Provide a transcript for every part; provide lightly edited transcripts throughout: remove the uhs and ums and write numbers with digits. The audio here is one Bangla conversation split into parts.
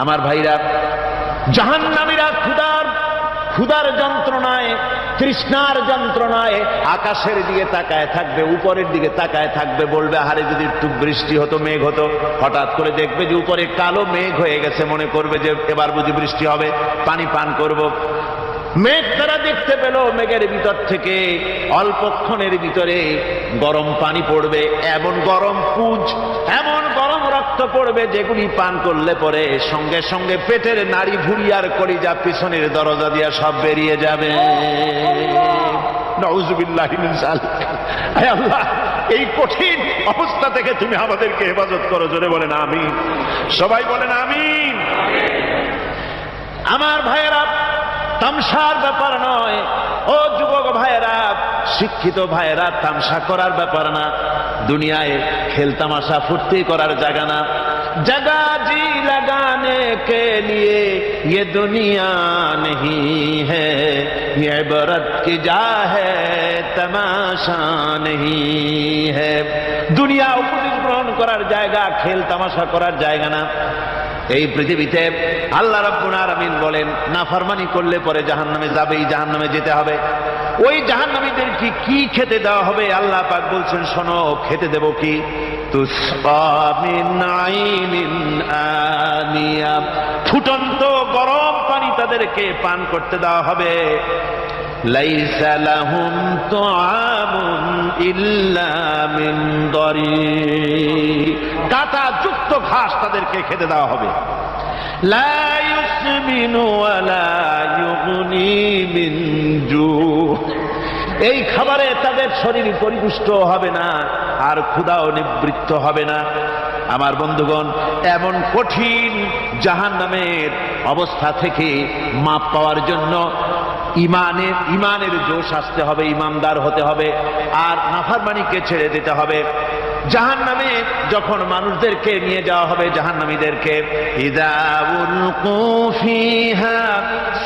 আমার ভাইরা, জাহান্নামীরা ক্ষুধার যন্ত্রণায়, তৃষ্ণার যন্ত্রণায় আকাশের দিকে তাকায় থাকবে, উপরের দিকে তাকায় থাকবে, বলবে আরে যদি একটু বৃষ্টি হতো, মেঘ হতো। হঠাৎ করে দেখবে যে উপরে কালো মেঘ হয়ে গেছে, মনে করবে যে এবার বুঝি বৃষ্টি হবে, পানি পান করব। মেঘ তারা দেখতে পেল, মেঘের ভিতর থেকে অল্পক্ষণের ভিতরে গরম পানি পড়বে, এমন গরম পুঁজ, এমন গরম রক্ত পড়বে যেগুলি পান করলে পরে সঙ্গে সঙ্গে পেটের নাড়ি ভুঁড়ি আর কলিজা পিছনের দরজা দিয়া সব বেরিয়ে যাবে। নাউযুবিল্লাহি মিন যালিক। হে আল্লাহ, এই কঠিন অবস্থা থেকে তুমি আমাদেরকে হেফাজত করো। জোরে বলেন আমিন। সবাই বলেন আমিন। আমার ভাইয়েরা, তামসার ব্যাপার নয়। ও যুবক ভাইয়েরা, শিক্ষিত ভাইয়েরা, তামসা করার ব্যাপার না। দুনিয়ায় খেলতামাশা ফুর্তি করার জায়গা না। जगह जी लगाने के लिए ये दुनिया नहीं है, ये इबरत की जा है, तमाशा नहीं है। दुनिया उपदेश ग्रहण करार जायगा, खेल तमाशा करार जायगा ना। এই পৃথিবীতে আল্লাহ রাব্বুল আলামিন বলেন, নাফরমানি করলে পরে জাহান্নামে যাবেই, জাহান্নামে যেতে হবে। ওই জাহান্নামীদের কি খেতে দেওয়া হবে? আল্লাহ পাক বলছেন, শোনো, খেতে দেব কি? তুসকা মিন আইনিন আনিয়া, ফুটন্ত গরম পানি তাদেরকে পান করতে দেওয়া হবে। লাইসা লাহুম তুআমুন ইল্লা মিন দরি, কাঁটা যুক্ত ঘাস তাদেরকে খেতে দেওয়া হবে। লা ইউসমিনু ওয়ালা ইউগনি মিন জু, এই খাবারে তাদের শরীর পরিপুষ্ট হবে না, আর ক্ষুধাও নিবৃত্ত হবে না। আমার বন্ধুগণ, এমন কঠিন জাহান্নামের অবস্থা থেকে মাপ পাওয়ার জন্য ইমানের জোশ আসতে হবে, ইমানদার হতে হবে, আর নাফরমানিকে ছেড়ে দিতে হবে। জাহান্নামে যখন মানুষদেরকে নিয়ে যাওয়া হবে, জাহান্নামীদেরকে, ইযা উলকু ফিহা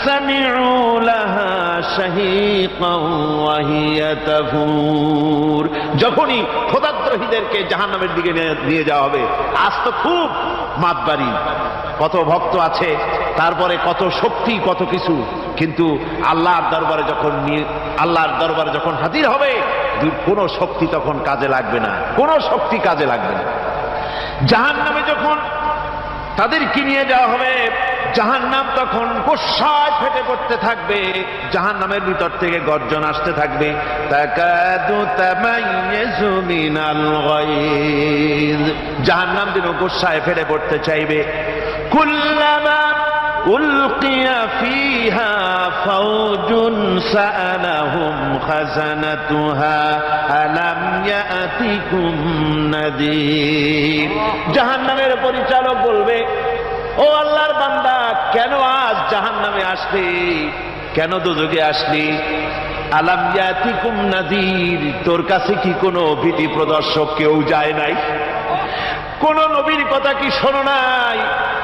সামিউ লাহা শাহীকান ওয়া হিয়া তাফুর, যখনই খোদাদ্রোহীদেরকে জাহান্নামের দিকে নিয়ে যাওয়া হবে, আজ তো খুব মাতবাড়ি, কত ভক্ত আছে, তারপরে কত শক্তি, কত কিছু, কিন্তু আল্লাহর দরবারে যখন হাজির হবে, কোন শক্তি তখন কাজে লাগবে না, কোন শক্তি কাজে লাগবে না। জাহান্নামে যখন তাদেরকে নিয়ে যাওয়া হবে, জাহান্নাম তখন গোসায় ফেটে পড়তে থাকবে, জাহান্নামের ভিতর থেকে গর্জন আসতে থাকবে, তাকাদু তামাইয়াজু মিনাল গায়জ, জাহান্নাম যেন গোসায় ফেটে পড়তে চাইবে। কুল্লামা উলকিয়া ফিহা ফাওজুন সাআলাহুম খাজানাতুহা আলাম ইয়াতিকুম নাযীর, জাহান্নামের পরিচালক বলবে, ও আল্লাহর বান্দা, কেন আজ জাহান্নামে আসলি, কেন দোজখে আসলি? আলাম ইয়াতিকুম নাযীর, তোর কাছে কি কোনো ভীতি প্রদর্শক কেউ যায় নাই? কোন নবীর কথা কি শোনো নাই?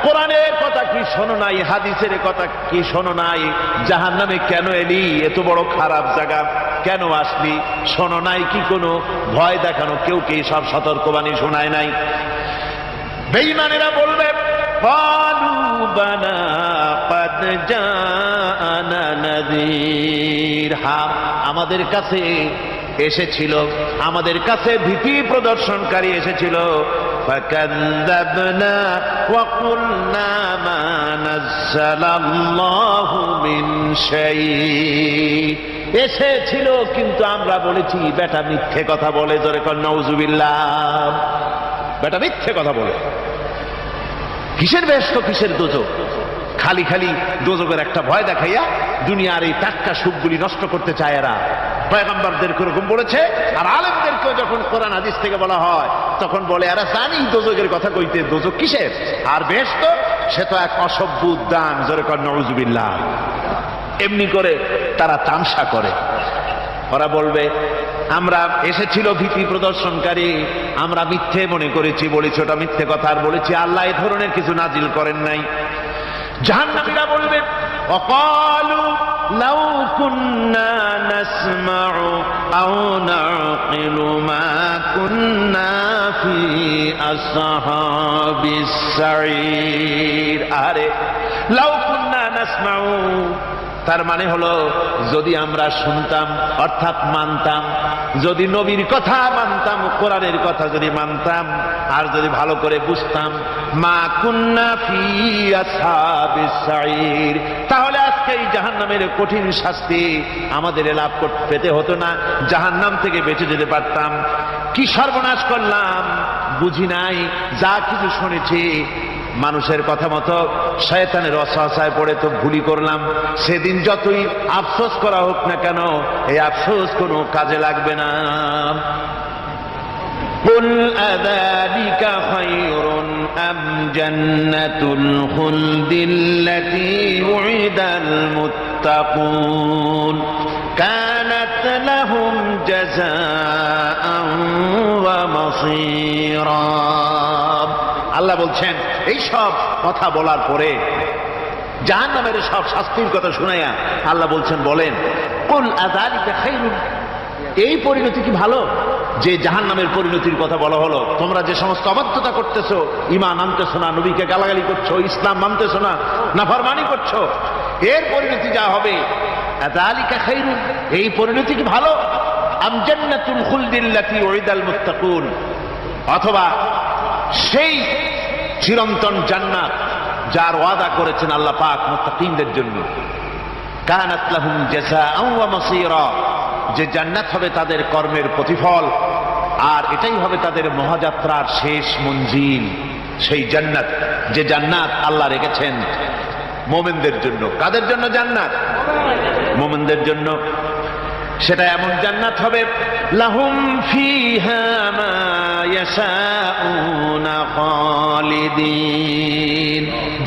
কোরআনের কথা কি শোনো নাই? হাদিসের কথা কি শোনো নাই? জাহান্নামে কেন এলি? এত বড় খারাপ জায়গা কেন আসলি? শোনো নাই কি? কোনো ভয় দেখানো কেউ কি সব সতর্কবাণী শোনায় নাই? বেঈমানেরা বলবে, ক্বালু বালা ক্বাদ জাআনা নাযীর, হ্যাঁ, আমাদের কাছে এসেছিল, আমাদের কাছে ভীতি প্রদর্শনকারী এসেছিল। ফাকাযযাবনা ওয়া কুলনা মা নাযালাল্লাহু মিন শাই, এসেছিল কিন্তু আমরা বলেছি বেটা মিথ্যে কথা বলে। জোরে কর নাউযুবিল্লাহ। বেটা মিথ্যে কথা বলে। কিসের বেহেশত, কিসের দোজখ? খালি খালি দোজখের একটা ভয় দেখাইয়া দুনিয়ার এই টাটকা সুখগুলি নষ্ট করতে চায় এরা। পয়গম্বরদেরকে এরকম বলেছে, আর আলেমদেরকেও যখন কোরআন হাদিস থেকে বলা হয় তখন বলে, এরা জানি দোজখের কথা কইতে, দোজখ কিসের? আর বেহেশত সে তো এক অসভ্য উদ্যান। জোরে কর নাউযুবিল্লাহ। এমনি করে তারা তামসা করে। ওরা বলবে, আমরা এসেছিল ভীতি প্রদর্শনকারী, আমরা মিথ্যে মনে করেছি, বলেছি ওটা মিথ্যে কথা, আর বলেছি আল্লাহ এই ধরনের কিছু নাজিল করেন নাই। জাহান্নামীরা বলবে, ওয়াকালু লাউ কুন্না নাসমাউ আও নাকিলু মা কুন্না ফি আসহাবিস সাঈর, আহারে লাউ কুন্না নাসমাউ, তার মানে হলো যদি আমরা শুনতাম অর্থাৎ মানতাম, যদি নবীর কথা মানতাম, কোরআনের কথা যদি মানতাম, আর যদি ভালো করে বুঝতাম, মা কুন্না ফি আসহাবিস সাঈর, তাহলে আজকে এই জাহান্নামের কঠিন শাস্তি আমাদের লাভ পেতে হতো না, জাহান্নাম থেকে বেঁচে যেতে পারতাম। কি সর্বনাশ করলাম, বুঝি নাই, যা কিছু শুনেছি মানুষের কথা মতো শয়তানের ওয়াসওয়াসায় পড়ে তো ভুলই করলাম। সেদিন যতই আফসোস করা হোক না কেন, এই আফসোস কোনো কাজে লাগবে না। কুল আযালিকা খায়রুন আম জান্নাতুল খুলদিল্লাতী উইদাল মুত্তাকুন কানাত লাহুম জাযাআন ওয়া মাসীরা। আল্লাহ বলছেন এই সব কথা বলার পরে, জাহান্নামের সব শাস্তির কথা শুনাইয়া আল্লাহ বলছেন, বলেন কুল আযালিকা খায়রুন, এই পরিণতি কি ভালো যে জাহান্নামের পরিণতির কথা বলা হলো? তোমরা যে সমস্ত অবাধ্যতা করতেছো, ঈমান আনতেছো না, নবীকে গালাগালি করছো, ইসলাম মানতেছো না, নাফরমানি করছো, এর পরিণতি যা হবে, আযালিকা খায়রুন, এই পরিণতি কি ভালো? আম জান্নাতুল খুলদিল্লাতী উইদাল মুত্তাকুন, অথবা সেই চিরন্তন জান্নাত যার ওয়াদা করেছেন আল্লাহ পাক মুত্তাকিনদের জন্য, কানাত লাহুম জাযাআন ওয়া মাসীরা, যে জান্নাত হবে তাদের কর্মের প্রতিফল, আর এটাই হবে তাদের মহাযাত্রার শেষ মঞ্জিল। সেই জান্নাত, যে জান্নাত আল্লাহ রেখেছেন মুমিনদের জন্য। কাদের জন্য জান্নাত? মুমিনদের জন্য। সেটা এমন জান্নাত হবে, লাহুম ফিহা মা ইয়াশাউনা খালিদিন,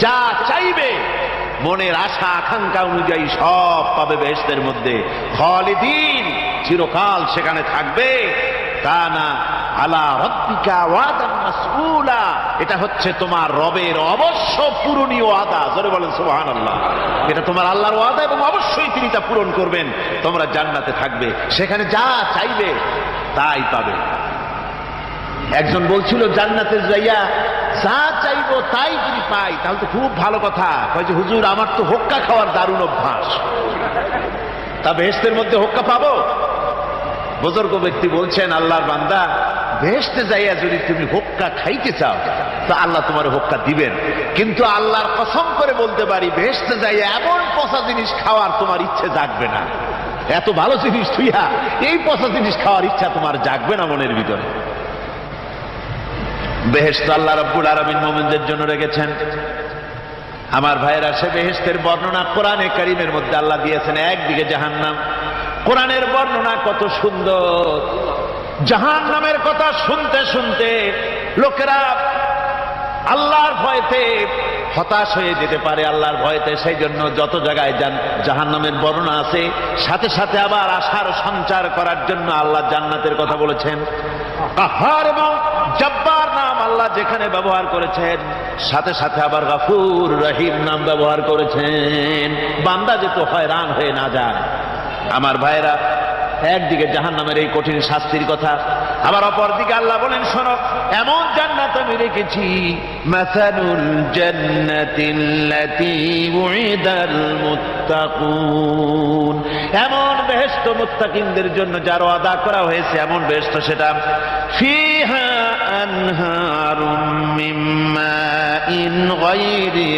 যা চাইবে মনের আশা আকাঙ্ক্ষা অনুযায়ী সব পাবে বেহেশতের মধ্যে। খালিদিন, চিরকাল সেখানে থাকবে। কানা আলা রাব্বিকা ওয়াদান মাসউলা, এটা হচ্ছে তোমার রবের অবশ্য পূরণীয় ওয়াদা। জোরে বলেন সুবহানাল্লাহ। এটা তোমার আল্লাহর ওয়াদা এবং অবশ্যই তিনি তা পূরণ করবেন। তোমরা জান্নাতে থাকবে, সেখানে যা চাইবে তাই পাবে। একজন বলছিল জান্নাতে যাইয়া যা চাইবো তাই যদি পাই তাহলে তো খুব ভালো কথা। কয় যে হুজুর, আমার তো হোক্কা খাওয়ার দারুণ অভ্যাস, তা বেহেশতের মধ্যে হোক্কা পাবো? বুজুর্গ ব্যক্তি বলছেন, আল্লাহর বান্দা, বেহেশতে যাইয়া যদি তুমি হোক্কা খাইতে চাও তা আল্লাহ তোমার হোক্কা দিবেন, কিন্তু আল্লাহর কসম করে বলতে পারি, বেহেশতে যাইয়া এমন পচা জিনিস খাওয়ার তোমার ইচ্ছে জাগবে না। এত ভালো জিনিস তুইয়া এই পচা জিনিস খাওয়ার ইচ্ছা তোমার জাগবে না মনের ভিতরে। বেহেশত আল্লাহ রাব্বুল আলামিন মুমিনদের জন্য রেখেছেন। আমার ভাইয়েরা, সে বেহেশতের বর্ণনা কোরআনে কারীমের মধ্যে আল্লাহ দিয়েছেন। একদিকে জাহান্নাম, কোরআনের বর্ণনা কত সুন্দর। জাহান্নামের কথা শুনতে শুনতে লোকেরা আল্লাহর ভয়তে হতাশ হয়ে যেতে পারে, আল্লাহর ভয়তে। সেই জন্য যত জায়গায় জাহান্নামের বর্ণনা আছে, সাথে সাথে আবার আশার সঞ্চার করার জন্য আল্লাহ জান্নাতের কথা বলেছেন। কাহার এবং জব্বার নাম আল্লাহ যেখানে ব্যবহার করেছেন, সাথে সাথে আবার গফুর রহিম নাম ব্যবহার করেছেন, বান্দা যেন হয়রান হয়ে না যায়। আমার ভাইরা, একদিকে জাহান্নামের এই কঠিন শাস্তির কথা, আবার অপর দিকে আল্লাহ বলেন, শোনো, এমন জান্নাত আমি রেখেছি, মাসালুল জান্নাতিল্লাতী উইদাল মুত্তাকুন, এমন বেহেশত মুত্তাকিনদের জন্য যার ওয়াদা করা হয়েছে, এমন বেহেশত সেটা, ফিহা আনহারুম মিন মাইন গায়রি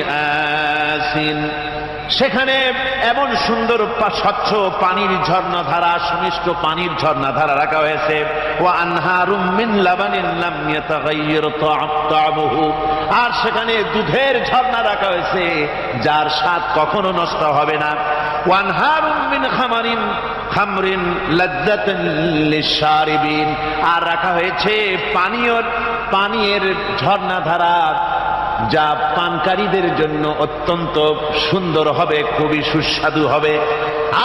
আসিন, সেখানে এমন সুন্দর স্বচ্ছ পানির ঝর্ণাধারা, সুমিষ্ট পানির ঝর্ণাধারা রাখা হয়েছে। ওয়া আনহারুম মিন লাবানিন লাম ইয়াতাগায়্যার তা'আমুহু, আর সেখানে দুধের ঝর্ণা রাখা হয়েছে যার স্বাদ কখনো নষ্ট হবে না। ওয়া আনহারুম মিন খামরিন লাযযাতান লিশ-শারিবিন, আর রাখা হয়েছে পানীয়ের ঝর্ণাধারা যা পানকারীদের জন্য অত্যন্ত সুন্দর হবে, খুবই সুস্বাদু হবে।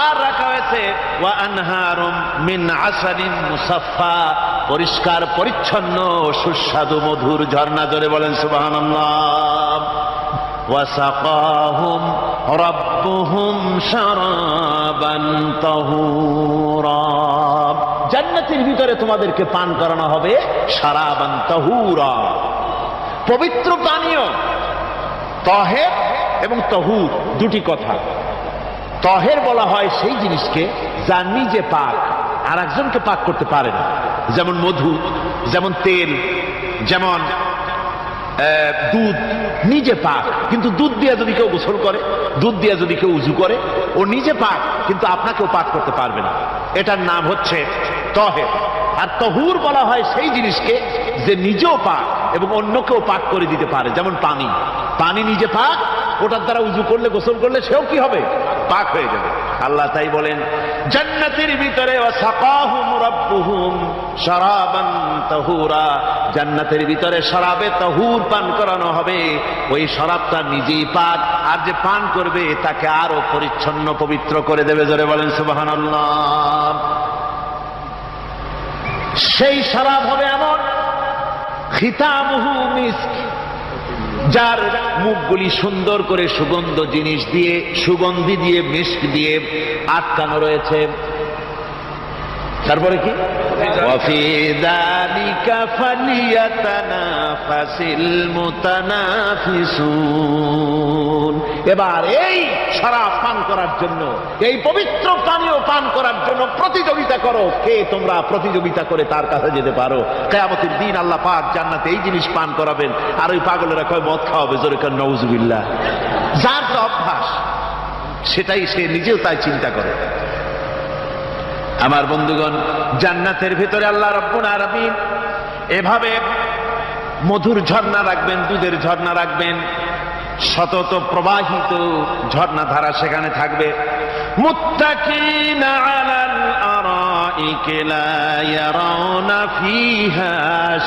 আর রাখা হয়েছে ওয়া আনহারুম মিন আসালিন মুসাফফা, পরিষ্কার পরিচ্ছন্ন সুস্বাদু মধুর ঝর্ণা। ধরে বলেন সুবহানাল্লাহ। ওয়া সাকাহুম রাব্বুহুম শারাবান তাহুরা, জান্নাতের ভিতরে তোমাদেরকে পান করানো হবে শারাবান তাহুরা, পবিত্র পানীয়। তহের এবং তহুর দুটি কথা। তহের বলা হয় সেই জিনিসকে যা নিজে পাক আর একজনকে পাক করতে পারে না, যেমন মধু, যেমন তেল, যেমন দুধ নিজে পাক, কিন্তু দুধ দিয়ে যদি কেউ গোসল করে, দুধ দিয়ে যদি কেউ উজু করে, ও নিজে পাক কিন্তু আপনাকেও পাক করতে পারবে না। এটার নাম হচ্ছে তহের। আর তহুর বলা হয় সেই জিনিসকে যে নিজেও পাক এবং অন্যকেও পাক করে দিতে পারে, যেমন পানি। পানি নিজে পাক, ওটার দ্বারা উজু করলে, গোসল করলে সেও কি হবে? পাক হয়ে যাবে। আল্লাহ তাই বলেন জান্নাতের ভিতরে ওয়াসাকাহুম রাব্বুহুম শারাবান তাহুরা, জান্নাতের ভিতরে শরাবে তাহুর পান করানো হবে। ওই শরাবটা নিজেই পাক, আর যে পান করবে তাকে আরো পরিচ্ছন্ন পবিত্র করে দেবে। জোরে বলেন সুবহানাল্লাহ। সেই শরাব হবে এমন খিতামুহু মিস্ক, যার মুখগুলি সুন্দর করে সুগন্ধ জিনিস দিয়ে, সুগন্ধি দিয়ে, মিস্ক দিয়ে আটকানো রয়েছে। তারপরে কি? ওয়াফি যালিকা ফালিয়াতানাফাসিল মুতানাফিসুন। এবার এই শরাব পান করার জন্য, এই পবিত্র পানীয় পান করার জন্য প্রতিযোগিতা করো। কে তোমরা প্রতিযোগিতা করে তার কাছে যেতে পারো? কিয়ামতের দিন আল্লাহ পাক জান্নাতে এই জিনিস পান করাবেন, আর ওই পাগলেরা কয় মদ খাওয়াবে। জোরে কান নাউজুবিল্লাহ। যার তো অভ্যাস সেটাই, সে নিজেও তাই চিন্তা করে। আমার বন্ধুগণ, জান্নাতের ভিতরে আল্লাহ রাব্বুল আলামিন এভাবে মধুর ঝর্ণা রাখবেন, দুধের ঝর্ণা রাখবেন, সতত প্রবাহিত ঝর্ণা ধারা সেখানে থাকবে। মুত্তাকিনা আলাল আরাইকি লা ইয়ারাউনা ফিহা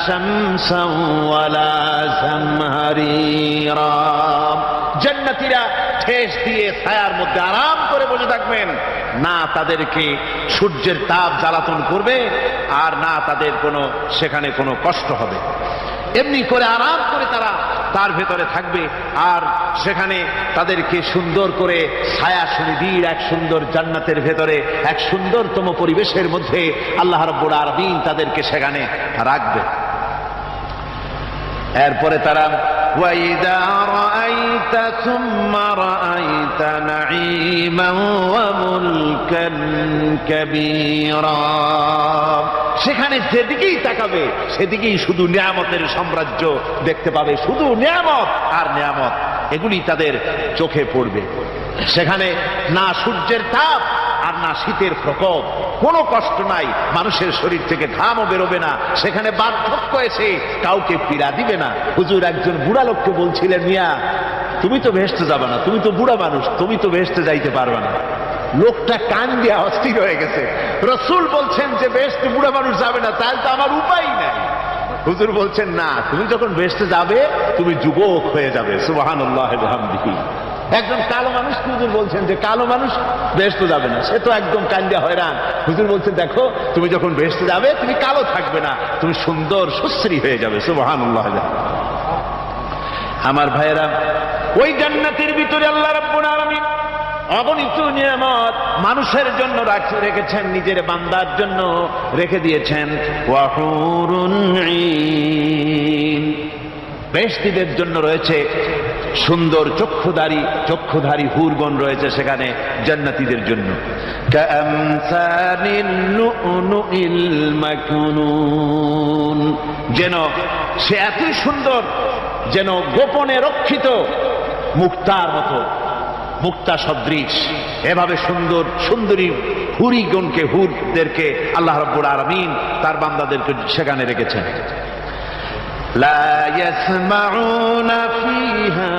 শামসান ওয়ালা জামহারিরা। জান্নাতীরা ঠেস দিয়ে ছায়ার মধ্যে আরাম করে বসে থাকবেন, না তাদেরকে সূর্যের তাপ জ্বালাতন করবে, আর না তাদের সেখানে কোনো কষ্ট হবে। এমনি করে আরাম করে তারা তার ভেতরে থাকবে, আর সেখানে তাদেরকে সুন্দর করে ছায়া সুনিবিড় এক সুন্দর জান্নাতের ভেতরে এক সুন্দরতম পরিবেশের মধ্যে আল্লাহ রাব্বুল আলামিন তাদেরকে সেখানে রাখবে। এরপরে তারা ওয়াইদা রাআইতা সুম্মা রাআইতা নাঈমান ওয়া মুলকান কাবীরা। সেখানে যেদিকেই তাকাবে সেদিকেই শুধু নিয়ামতের সাম্রাজ্য দেখতে পাবে, শুধু নিয়ামত আর নিয়ামত, এগুলি তাদের চোখে পড়বে। সেখানে না সূর্যের তাপ আর না শীতের প্রকোপ, কোনো কষ্ট নাই, মানুষের শরীর থেকে ঘামও বেরোবে না। সেখানে বার্ধক্য এসে কাউকে পীড়া দিবে না। হুজুর একজন বুড়া লোককে বলছিলেন, মিয়া তুমি তো ভেস্তে যাবে না, তুমি তো বুড়া মানুষ, তুমি তো ভেস্তে যাইতে পারবে না। লোকটা কান দিয়ে অস্থির হয়ে গেছে। রাসূল বলছেন যে ভেস্তে বুড়া মানুষ যাবে না, তাহলে তো আমার উপায় নাই। হুজুর বলছেন না, তুমি যখন ভেস্তে যাবে তুমি যুবক হয়ে যাবে। সুবহানাল্লাহ ওয়া বিহামদিহি। একজন কালো মানুষ হুজুর বলছেন যে কালো মানুষ বেহেশতে যাবে না, সে তো একদম কান্দিয়া হয়রান। হুজুর বলছেন দেখো, তুমি যখন বেহেশতে যাবে তুমি কালো থাকবে না, তুমি সুন্দর সুশ্রী হয়ে যাবে। সুবহানাল্লাহ। আমার ভাইয়েরা, ওই জান্নাতের ভিতরে আল্লাহ রাব্বুল আলামিন অগণিত নিয়ামত মানুষের জন্য রেখেছেন, নিজের বান্দার জন্য রেখে দিয়েছেন। ওয়া হুরুন ঈন, বেহেশতীদের জন্য রয়েছে সুন্দর চক্ষুধারী হুরগণ রয়েছে সেখানে জান্নাতীদের জন্য। কাআমসালিল লুউলুইল মাকনুন, যেন সে এতই সুন্দর, যেন গোপনে রক্ষিত মুক্তার মতো, মুক্তা সদৃশ। এভাবে সুন্দর সুন্দরী হুরগণকে, হুরদেরকে আল্লাহ রাব্বুল আলামিন তার বান্দাদেরকে সেখানে রেখেছেন। لا يسمعون فيها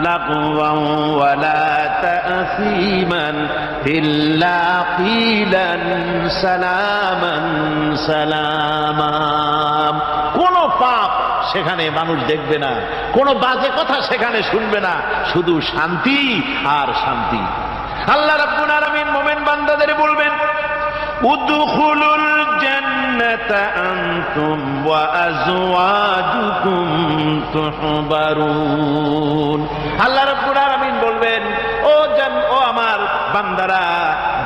لغوا ولا تأثيما إلا قيلا سلاما سلاما। কোন পাপ সেখানে মানুষ দেখবে না, কোন বাজে কথা সেখানে শুনবে না, শুধু শান্তি আর শান্তি। আল্লাহ রাব্বুল আলামিন মুমিন বান্দাদের বলবেন, উদখুলুল জান্নাতা আনতুম ওয়া আজওয়াজুকুম তুহবারুন। আল্লাহ রাব্বুল আলামিন বলবেন, ও আমার বান্দারা,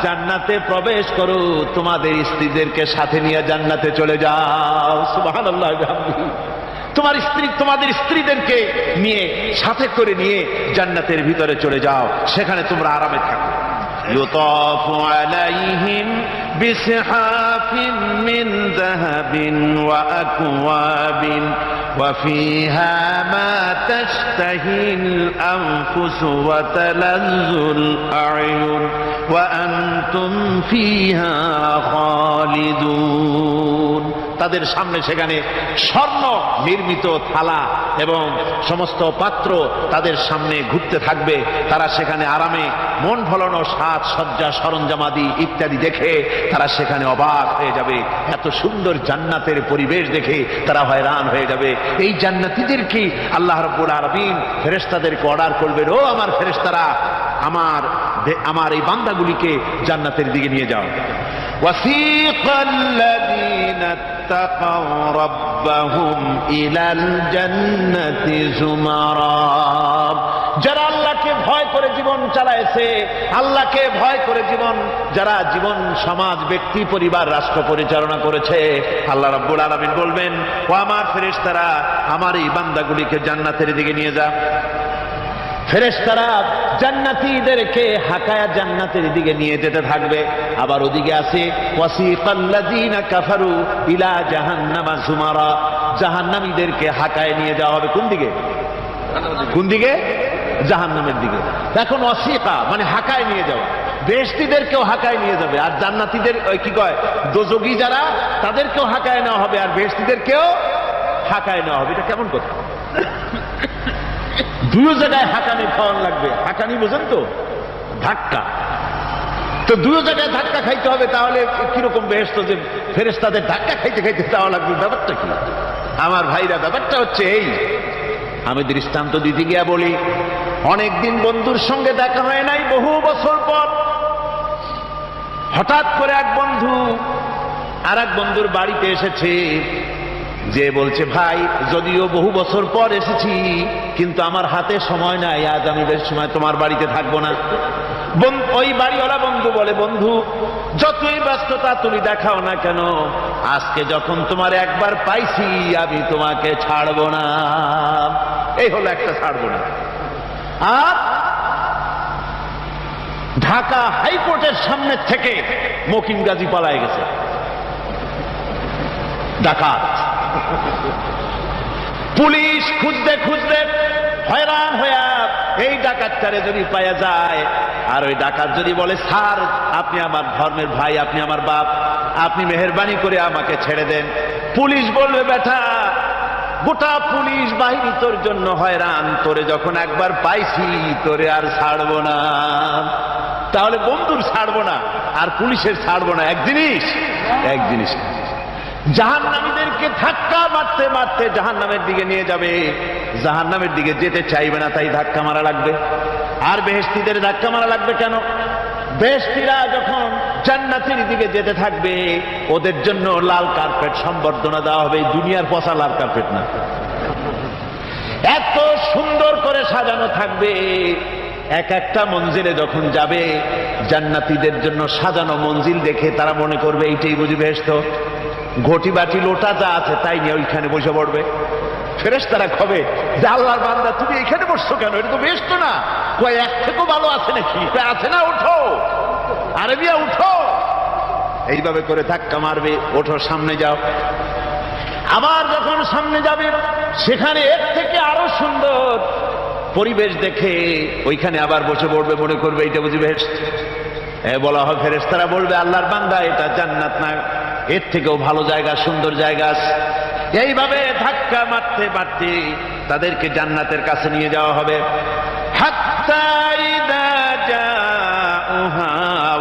জান্নাতে প্রবেশ করো, তোমাদের স্ত্রীদেরকে সাথে নিয়ে জান্নাতে চলে যাও। সুবহানাল্লাহ। তোমার স্ত্রী, তোমাদের স্ত্রীদেরকে নিয়ে সাথে করে নিয়ে জান্নাতের ভিতরে চলে যাও, সেখানে তোমরা আরামে থাকো। ইউতাফু আলাইহিম বিসহাফিন মিন যাহাবিন ওয়া আকওয়াবিন ওয়া ফিহা মা তাশতাহিল আনফুসু ওয়া তালাজ্জুল আ'য়ুন ওয়া আনতুম ফিহা খালিদুন। তাদের সামনে সেখানে স্বর্ণ নির্মিত থালা এবং সমস্ত পাত্র তাদের সামনে ঘুরতে থাকবে। তারা সেখানে আরামে মন ভোলানো সাজ সজ্জা সরঞ্জামাদি ইত্যাদি দেখে তারা সেখানে অবাক হয়ে যাবে। এত সুন্দর জান্নাতের পরিবেশ দেখে তারা হয়রান হয়ে যাবে। এই জান্নাতীদেরকে আল্লাহ রাব্বুল আলামিন ফেরেশতাদেরকে অর্ডার করবেন, ও আমার ফেরেশতারা, আমার এই বান্দাগুলিকে জান্নাতের দিকে নিয়ে যাও। ওয়াসিকাল্লাযীনা ইত্তাকাউ রাব্বাহুম ইলাল জান্নাতি যুমারা। যারা আল্লাহকে ভয় করে জীবন চালায়েছে, আল্লাহকে ভয় করে যারা জীবন সমাজ ব্যক্তি পরিবার রাষ্ট্র পরিচালনা করেছে, আল্লাহ রাব্বুল আলামিন বলবেন, ও আমার ফেরেশতারা, আমার এই বান্দাগুলিকে জান্নাতের দিকে নিয়ে যা। ফেরেশতারা জান্নাতীদেরকে হাকায়া জান্নাতের দিকে নিয়ে যেতে থাকবে। আবার ওদিকে আছে ওয়াসিকাল্লাযীনা কাফারু ইলা জাহান্নামা যুমারা। জাহান্নামীদেরকে হাকায় নিয়ে যাওয়া হবে কোন দিকে? কোন দিকে? জাহান্নামের দিকে। এখন ওয়াসিকা মানে হাকায় নিয়ে যাওয়া। বেহেশতীদেরকেও হাকায় নিয়ে যাবে, আর জান্নাতীদের কি কয় দোজখী যারা তাদেরকেও হাকায় নেওয়া হবে, আর বেহেশতীদেরকেও হাকায় নেওয়া হবে। এটা কেমন কথা? দুই জায়গায় হাঁকানি খাওয়ান লাগবে। হাঁকানি বোঝেন তো? ধাক্কা। তো দুই জায়গায় ধাক্কা খাইতে হবে, তাহলে কিরকম বেহেশত যে ফেরেশতাদের ধাক্কা খাইতে খাইতে যাওয়া লাগবে? ব্যাপারটা কি আমার ভাইরা? ব্যাপারটা হচ্ছে এই, আমি দৃষ্টান্ত দিতে গিয়া বলি, অনেকদিন বন্ধুর সঙ্গে দেখা হয় নাই, বহু বছর পর হঠাৎ করে এক বন্ধু আর এক বন্ধুর বাড়িতে এসেছে। যে বলছে, ভাই যদিও বহু বছর পর এসেছি, কিন্তু আমার হাতে সময় নাই, আজ আমি বেশ সময় তোমার বাড়িতে থাকবো না। ওই বাড়িওয়ালা বন্ধু বলে, বন্ধু যতই ব্যস্ততা তুমি দেখাও না কেন, আজকে যখন তোমার একবার পাইছি আমি তোমাকে ছাড়বো না। এই হলো একটা ছাড়বো না। আর ঢাকা হাইকোর্টের সামনে থেকে মকিম গাজী পালায় গেছে, ডাকাত। পুলিশ খুঁজতে খুঁজতে হয়রান হইয়া এই ডাকাতটারে যদি পাওয়া যায়, আর ওই ডাকাত যদি বলে, স্যার আপনি আমার ধর্মের ভাই, আপনি আমার বাপ, আপনি মেহেরবানি করে আমাকে ছেড়ে দেন, পুলিশ বলবে, বেটা গোটা পুলিশ বাহিনী তোর জন্য হয়রান, তোরে যখন একবার পাইছি তোরে আর ছাড়বো না। তাহলে বন্ধুর ছাড়বো না আর পুলিশের ছাড়বো না এক জিনিস? এক জিনিস। জাহান্নামীদেরকে ধাক্কা মারতে মারতে জাহান্নামের দিকে নিয়ে যাবে, জাহান্নামের দিকে যেতে চাইবে না, তাই ধাক্কা মারা লাগবে। আর বেহেশতীদের ধাক্কা মারা লাগবে কেন? বেহেশতীরা যখন জান্নাতের দিকে যেতে থাকবে, ওদের জন্য লাল কার্পেট সম্বর্ধনা দেওয়া হবে। দুনিয়ার পচা লাল কার্পেট না, এত সুন্দর করে সাজানো থাকবে। এক একটা মঞ্জিলে যখন যাবে, জান্নাতীদের জন্য সাজানো মঞ্জিল দেখে তারা মনে করবে এইটাই বুঝি বেহেশত। ঘটি বাটি লোটা যা আছে তাই নিয়ে ওইখানে বসে পড়বে। ফেরেশতারা কবে যে, আল্লাহর বান্দা তুমি এখানে বসছো কেন? এটা তো বেহেশত না। কয় এক থেকেও ভালো আছে নাকি? আছে না, উঠো আরবিয়া উঠো। এইভাবে করে ধাক্কা মারবে, ওঠো সামনে যাও। আবার যখন সামনে যাবে, সেখানে এর থেকে আরো সুন্দর পরিবেশ দেখে ওইখানে আবার বসে পড়বে, মনে করবে এটা বুঝি বেহেশত। বলা হয়, ফেরেশতারা বলবে, আল্লাহর বান্দা এটা জান্নাত না, এর থেকেও ভালো জায়গা, সুন্দর জায়গা আছে। এইভাবে ধাক্কা মারতে মারতে তাদেরকে জান্নাতের কাছে নিয়ে যাওয়া হবে। হাত্তা ইযা জাউহা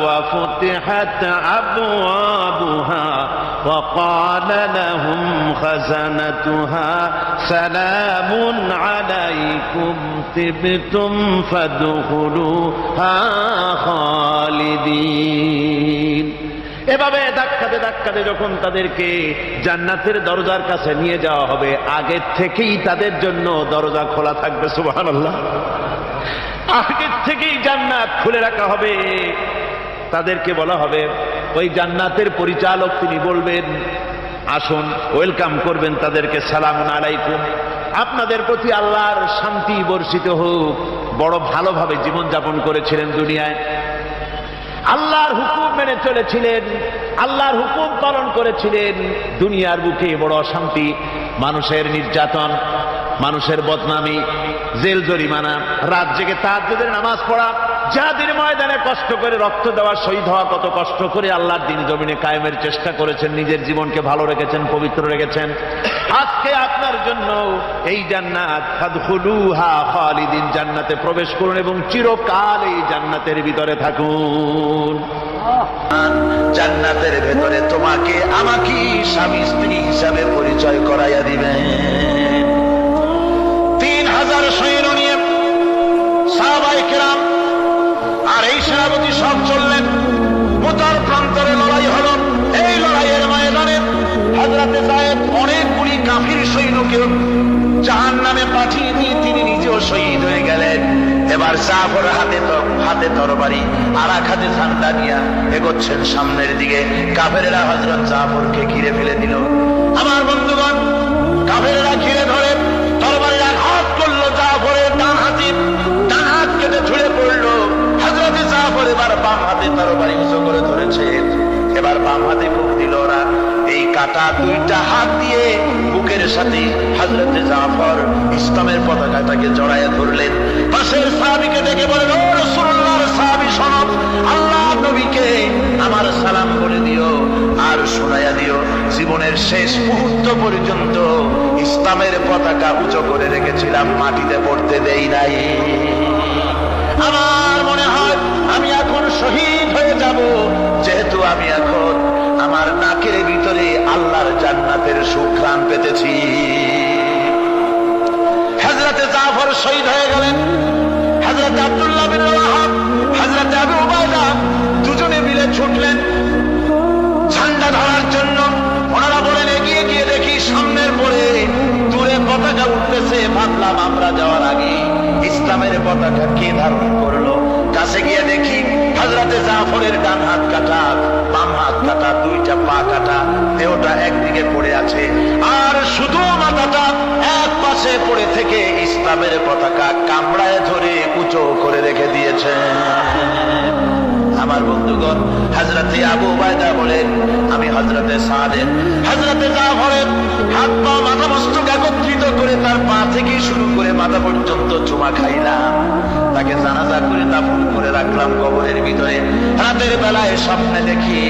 ওয়া ফুতিহাত আবওয়াবুহা ওয়া ক্বালা লাহুম খাযানাতুহা সালামুন আলাইকুম তিবতুম ফাদখুলুহা খালিদিন। এভাবে ধাক্কাতে ধাক্কাতে যখন তাদেরকে জান্নাতের দরজার কাছে নিয়ে যাওয়া হবে, আগের থেকেই তাদের জন্য দরজা খোলা থাকবে। সুবহানাল্লাহ। আগের থেকেই জান্নাত খুলে রাখা হবে। তাদেরকে বলা হবে, ওই জান্নাতের পরিচালক তিনি বলবেন, আসুন ওয়েলকাম করবেন তাদেরকে, সালামুন আলাইকুম, আপনাদের প্রতি আল্লাহর শান্তি বর্ষিত হোক। বড় ভালোভাবে জীবনযাপন করেছিলেন দুনিয়ায়, আল্লাহর হুকুম মেনে চলেছিলেন, আল্লাহর হুকুম পালন করেছিলেন। দুনিয়ার বুকে বড় অশান্তি, মানুষের নির্যাতন, মানুষের বদনামি, জেল জরিমানা, রাত জেগে তাহাজ্জুদের নামাজ পড়া, জিহাদের ময়দানে কষ্ট করে রক্ত দেওয়া, শহীদ হওয়া, কত কষ্ট করে আল্লাহর দ্বীন জমিনে কায়েমের চেষ্টা করেছেন, নিজের জীবনকে ভালো রেখেছেন, পবিত্র রেখেছেন। আজকে আপনার জন্য এই জান্নাত, ফাদখুলুহা খালিদিন, জান্নাতে প্রবেশ করুন এবং চিরকাল এই জান্নাতের ভিতরে থাকুন। জান্নাতের ভেতরে তোমাকে আমাকে স্বামী স্ত্রী হিসাবে পরিচয় করাইয়া দিবেন। 3000 সৈন্য নিয়ে সাহাবায়ে কেরাম আর এই সেনাপতি সব চললেন। মুতার প্রান্তরে লড়াই হল। এই লড়াইয়ের ময়দানে হযরতে যায়েদ অনেকগুলি কাফির সৈন্যকে জাহান্নামে পাঠিয়ে দিয়ে তিনি নিজেও শহীদ হয়ে গেলেন। এবার জাফর হাতে তরবারি আর এক হাতে ঝান্ডা নিয়ে এগোচ্ছেন সামনের দিকে। কাফেরেরা হযরত জাফরকে ঘিরে ফেলে দিল। আমার বন্ধুগণ, কাফেরেরা ঘিরে ধরে তরবারির আঘাত করলো জাফরের ডান হাতে, ডান হাত কেটে ঝুলে পড়লো। হযরত জাফর এবার বাম হাতে তরবারি উঁচু করে ধরেছে, এবার বাম হাতে ফুঁক দিল ওরা। এই কাটা দুইটা হাত দিয়ে বুকের সাথে হযরত জাফর ইসলামের পতাকাটাকে জড়াইয়া ধরলেন। পাশের সাহাবীকে ডেকে বলেন, ও রাসূলুল্লাহর সাহাবী শোনো, আল্লাহ নবীকে আমার সালাম বলে দিও আর শোনাইয়া দিও জীবনের শেষ মুহূর্ত পর্যন্ত ইসলামের পতাকা উঁচু করে রেখেছিলাম, মাটিতে পড়তে দেই নাই। আমার মনে হয় আমি এখন শহীদ হয়ে যাব, যেহেতু আমি এখন আমার নাকের ভিতরে আল্লাহর জান্নাতের সুঘ্রাণ পেতেছি। হযরত জাফর শহীদ হয়ে গেলেন। হযরত আব্দুল্লাহ বিন রাওয়াহা, হযরত আবু উবাইদা দুজনে মিলে ছুটলেন ঝান্ডা ধরার জন্য। ওনারা বলেন, এগিয়ে গিয়ে দেখি সামনের পরে দূরে পতাকা উঠতেছে। ভাবলাম আমরা যাওয়ার আগে ইসলামের পতাকা কে ধারণ করলো। কাছে গিয়ে দেখি হযরতে জাফরের ডান হাত কাটা, বাম হাত কাটা, দুইটা পা কাটা, দেহটা একদিকে পড়ে আছে আর শুধু মাথাটা এক পাশে পড়ে থেকে ইসলামের পতাকা কামড়ায় ধরে উঁচু করে রেখে দিয়েছে। আমার বন্ধুগণ, হযরতে আবু উবাইদা বলেন, আমি হযরতে সাদের, হযরতে জাফরের হাত পা মাথা মস্তক একত্রিত করে তার পা থেকে শুরু করে মাথা পর্যন্ত চুমা খাইলাম। তাকে জানাজা করে দাফন করে রাখলাম কবরের ভিতরে। রাতের বেলায় স্বপ্নে দেখি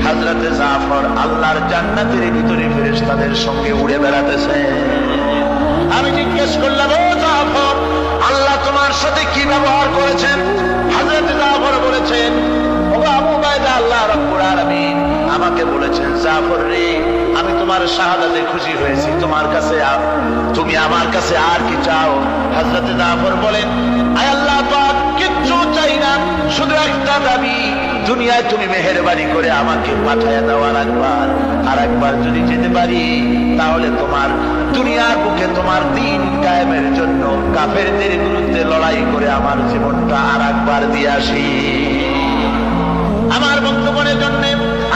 হযরতে জাফর আল্লাহর জান্নাতের ভিতরে ফেরেশতাদের সঙ্গে উড়ে বেড়াতেছে। আমি জিজ্ঞেস করলাম, ও জাফর, আল্লাহ তোমার সাথে কি ব্যবহার করেছেন? হযরতে জাফর বলেছেন, ও আবু উবাইদা, আল্লাহ রাব্বুল আলামিন আমাকে বলেছেন, জাফর রে, আমি তোমার শাহাদাতে খুশি হয়েছি, তোমার কাছে তুমি আমার কাছে আর কি চাও? হযরতে জাফর বলেন, আয় আল্লাহ পাক, কিচ্ছু চাই না, শুধু একটা দাবি, দুনিয়ায় তুমি মেহেরবানি করে আমাকে পাঠায়া দাও আর একবার যদি যেতে পারি, তাহলে তোমার দুনিয়ার বুকে তোমার দ্বীন কায়েমের জন্য কাফেরদের বিরুদ্ধে লড়াই করে আমার জীবনটা আর একবার দিয়ে আসি। আমার বন্ধুগণের জন্য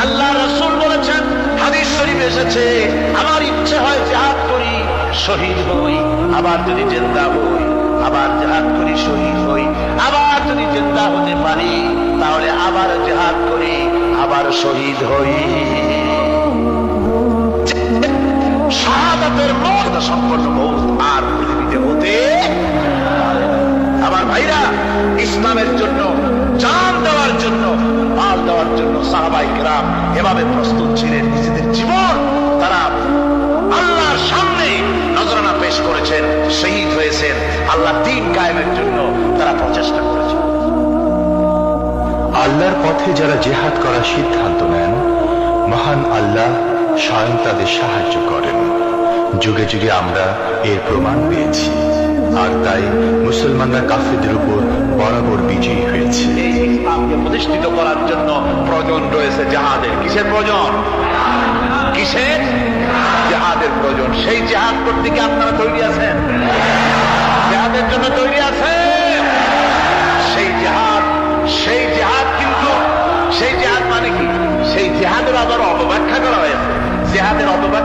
আল্লাহ রাসূল বলেছেন, হাদিস শরীফ এসেছে, আমার ইচ্ছে হয় জিহাদ করি, শহীদ হই, আবার যদি জিন্দা হই, আবার জিহাদ করি, শহীদ হই, আবার যদি জিন্দা হতে পারি তাহলে আবার জিহাদ করি, আবার শহীদ হই। শাহাদাতের মর্যাদা সম্পন্ন মওত আর পৃথিবীতে হতে পারে না। আমার ভাইরা, ইসলামের জন্য জান দেওয়ার জন্য, মাল দেওয়ার জন্য সাহাবায়ে কেরাম এভাবে প্রস্তুত ছিলেন। নিজেদের জীবন তারা আল্লাহর সামনে নজরানা পেশ করেছেন, শহীদ হয়েছেন, আল্লাহর দ্বীন কায়েমের জন্য তারা প্রচেষ্টা করেছেন। আল্লাহর পথে যারা জিহাদ করার সিদ্ধান্ত নেন, মহান আল্লাহ স্বয়ং তাদের সাহায্য করেন। যুগে যুগে আমরা এর প্রমাণ পেয়েছি, আর তাই মুসলমানরা কাফেরদের উপর বরাবর বিজয়ী হয়েছে। এই ইসলামকে প্রতিষ্ঠিত করার জন্য প্রয়োজন রয়েছে জিহাদের। কিসের প্রয়োজন? কিসের? জিহাদের প্রয়োজন। সেই জিহাদ করতে কি আপনারা তৈরি আছেন? জিহাদের জন্য তৈরি আছেন? সেই জিহাদ কিন্তু সেই জিহাদ মানে কি? সেই জিহাদের আবার অপব্যাখ্যা করা হয়েছে। জিহাদের অপব্যাখ্যা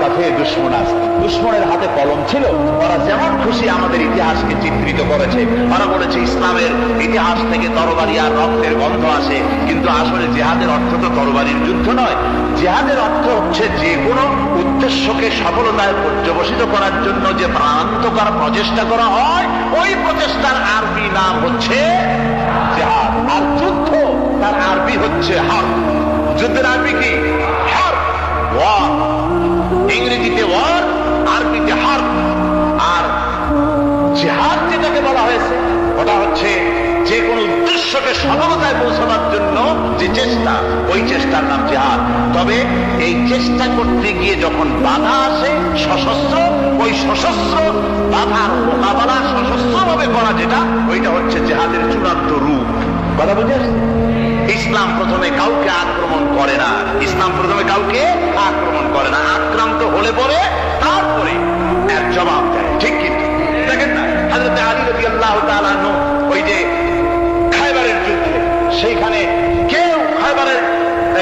কাছে দুশ্মন আছে, দুশ্মনের হাতে কলম ছিল, ওরা যেমন খুশি আমাদের ইতিহাসকে চিত্রিত করেছে। ওরা বলেছে ইসলামের ইতিহাস থেকে তরবারি আর রক্তের গন্ধ আসে, কিন্তু আসলে জিহাদের অর্থ তো তরবারির যুদ্ধ নয়। জিহাদের অর্থ হচ্ছে যে কোনো উদ্দেশ্যকে সফলতায় পর্যবসিত করার জন্য যে প্রাণান্তকর প্রচেষ্টা করা হয়, ওই প্রচেষ্টার আরবি নাম হচ্ছে জিহাদ। আর যুদ্ধ তার আরবি হচ্ছে হার্ব। যুদ্ধের আরবি কি? হার্ব, ওয়ার। ইংরেজিতে ওয়ার, আরবিতে হার্ব। আর জিহাদ যেটাকে বলা হয়েছে ওটা হচ্ছে যে কোনো উদ্দেশ্যকে সফলতায় পৌঁছানোর জন্য যে চেষ্টা, ওই চেষ্টার নাম জিহাদ। তবে এই চেষ্টা করতে গিয়ে যখন বাধা আসে সশস্ত্র, ওই সশস্ত্র বাধার মোকাবেলা সশস্ত্রভাবে করা যেটা, ওইটা হচ্ছে জিহাদের চূড়ান্ত রূপ। কথা বুঝে আসছে? ইসলাম প্রথমে কাউকে আক্রমণ করে না, ইসলাম প্রথমে কাউকে আক্রমণ করে না, আক্রান্ত হলে পরে তারপরে এর জবাব দেয়। ঠিক কিন্তু দেখেন না, হযরত আলী রাদিয়াল্লাহু তাআলা আনহু ওই যে খায়বারের যুদ্ধে, সেইখানে কেউ খায়বারের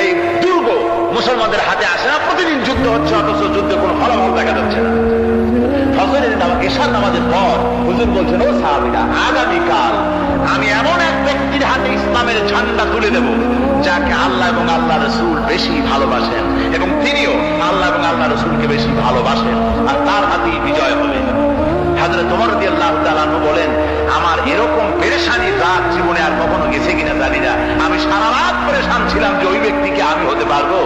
এই দুর্গ মুসলমানদের হাতে আসে না, প্রতিদিন যুদ্ধ হচ্ছে, অথচ যুদ্ধে কোনো ফলাফল দেখা যাচ্ছে না। ফজরের নামাজ, এশার নামাজের পর হুজুর বলছেন, ও সাহাবীরা, আগামীকাল আমি এমন এক ব্যক্তির হাতে ইসলামের ঝান্ডা তুলে দেব যাকে আল্লাহ এবং আল্লাহ রসুল বেশি ভালোবাসেন, এবং তিনিও আল্লাহ এবং আল্লাহ রসুলকে বেশি ভালোবাসেন, আর তার হাতেই বিজয় হবে। হযরত ওমর রাদিয়াল্লাহু তাআলা আনহু বলেন, আমার এরকম পেরেশানি রাত জীবনে আর কখনো গেছে কিনা জানি না, আমি সারা রাত পেরেশান ছিলাম যে ওই ব্যক্তিকে আমি হতে পারবো।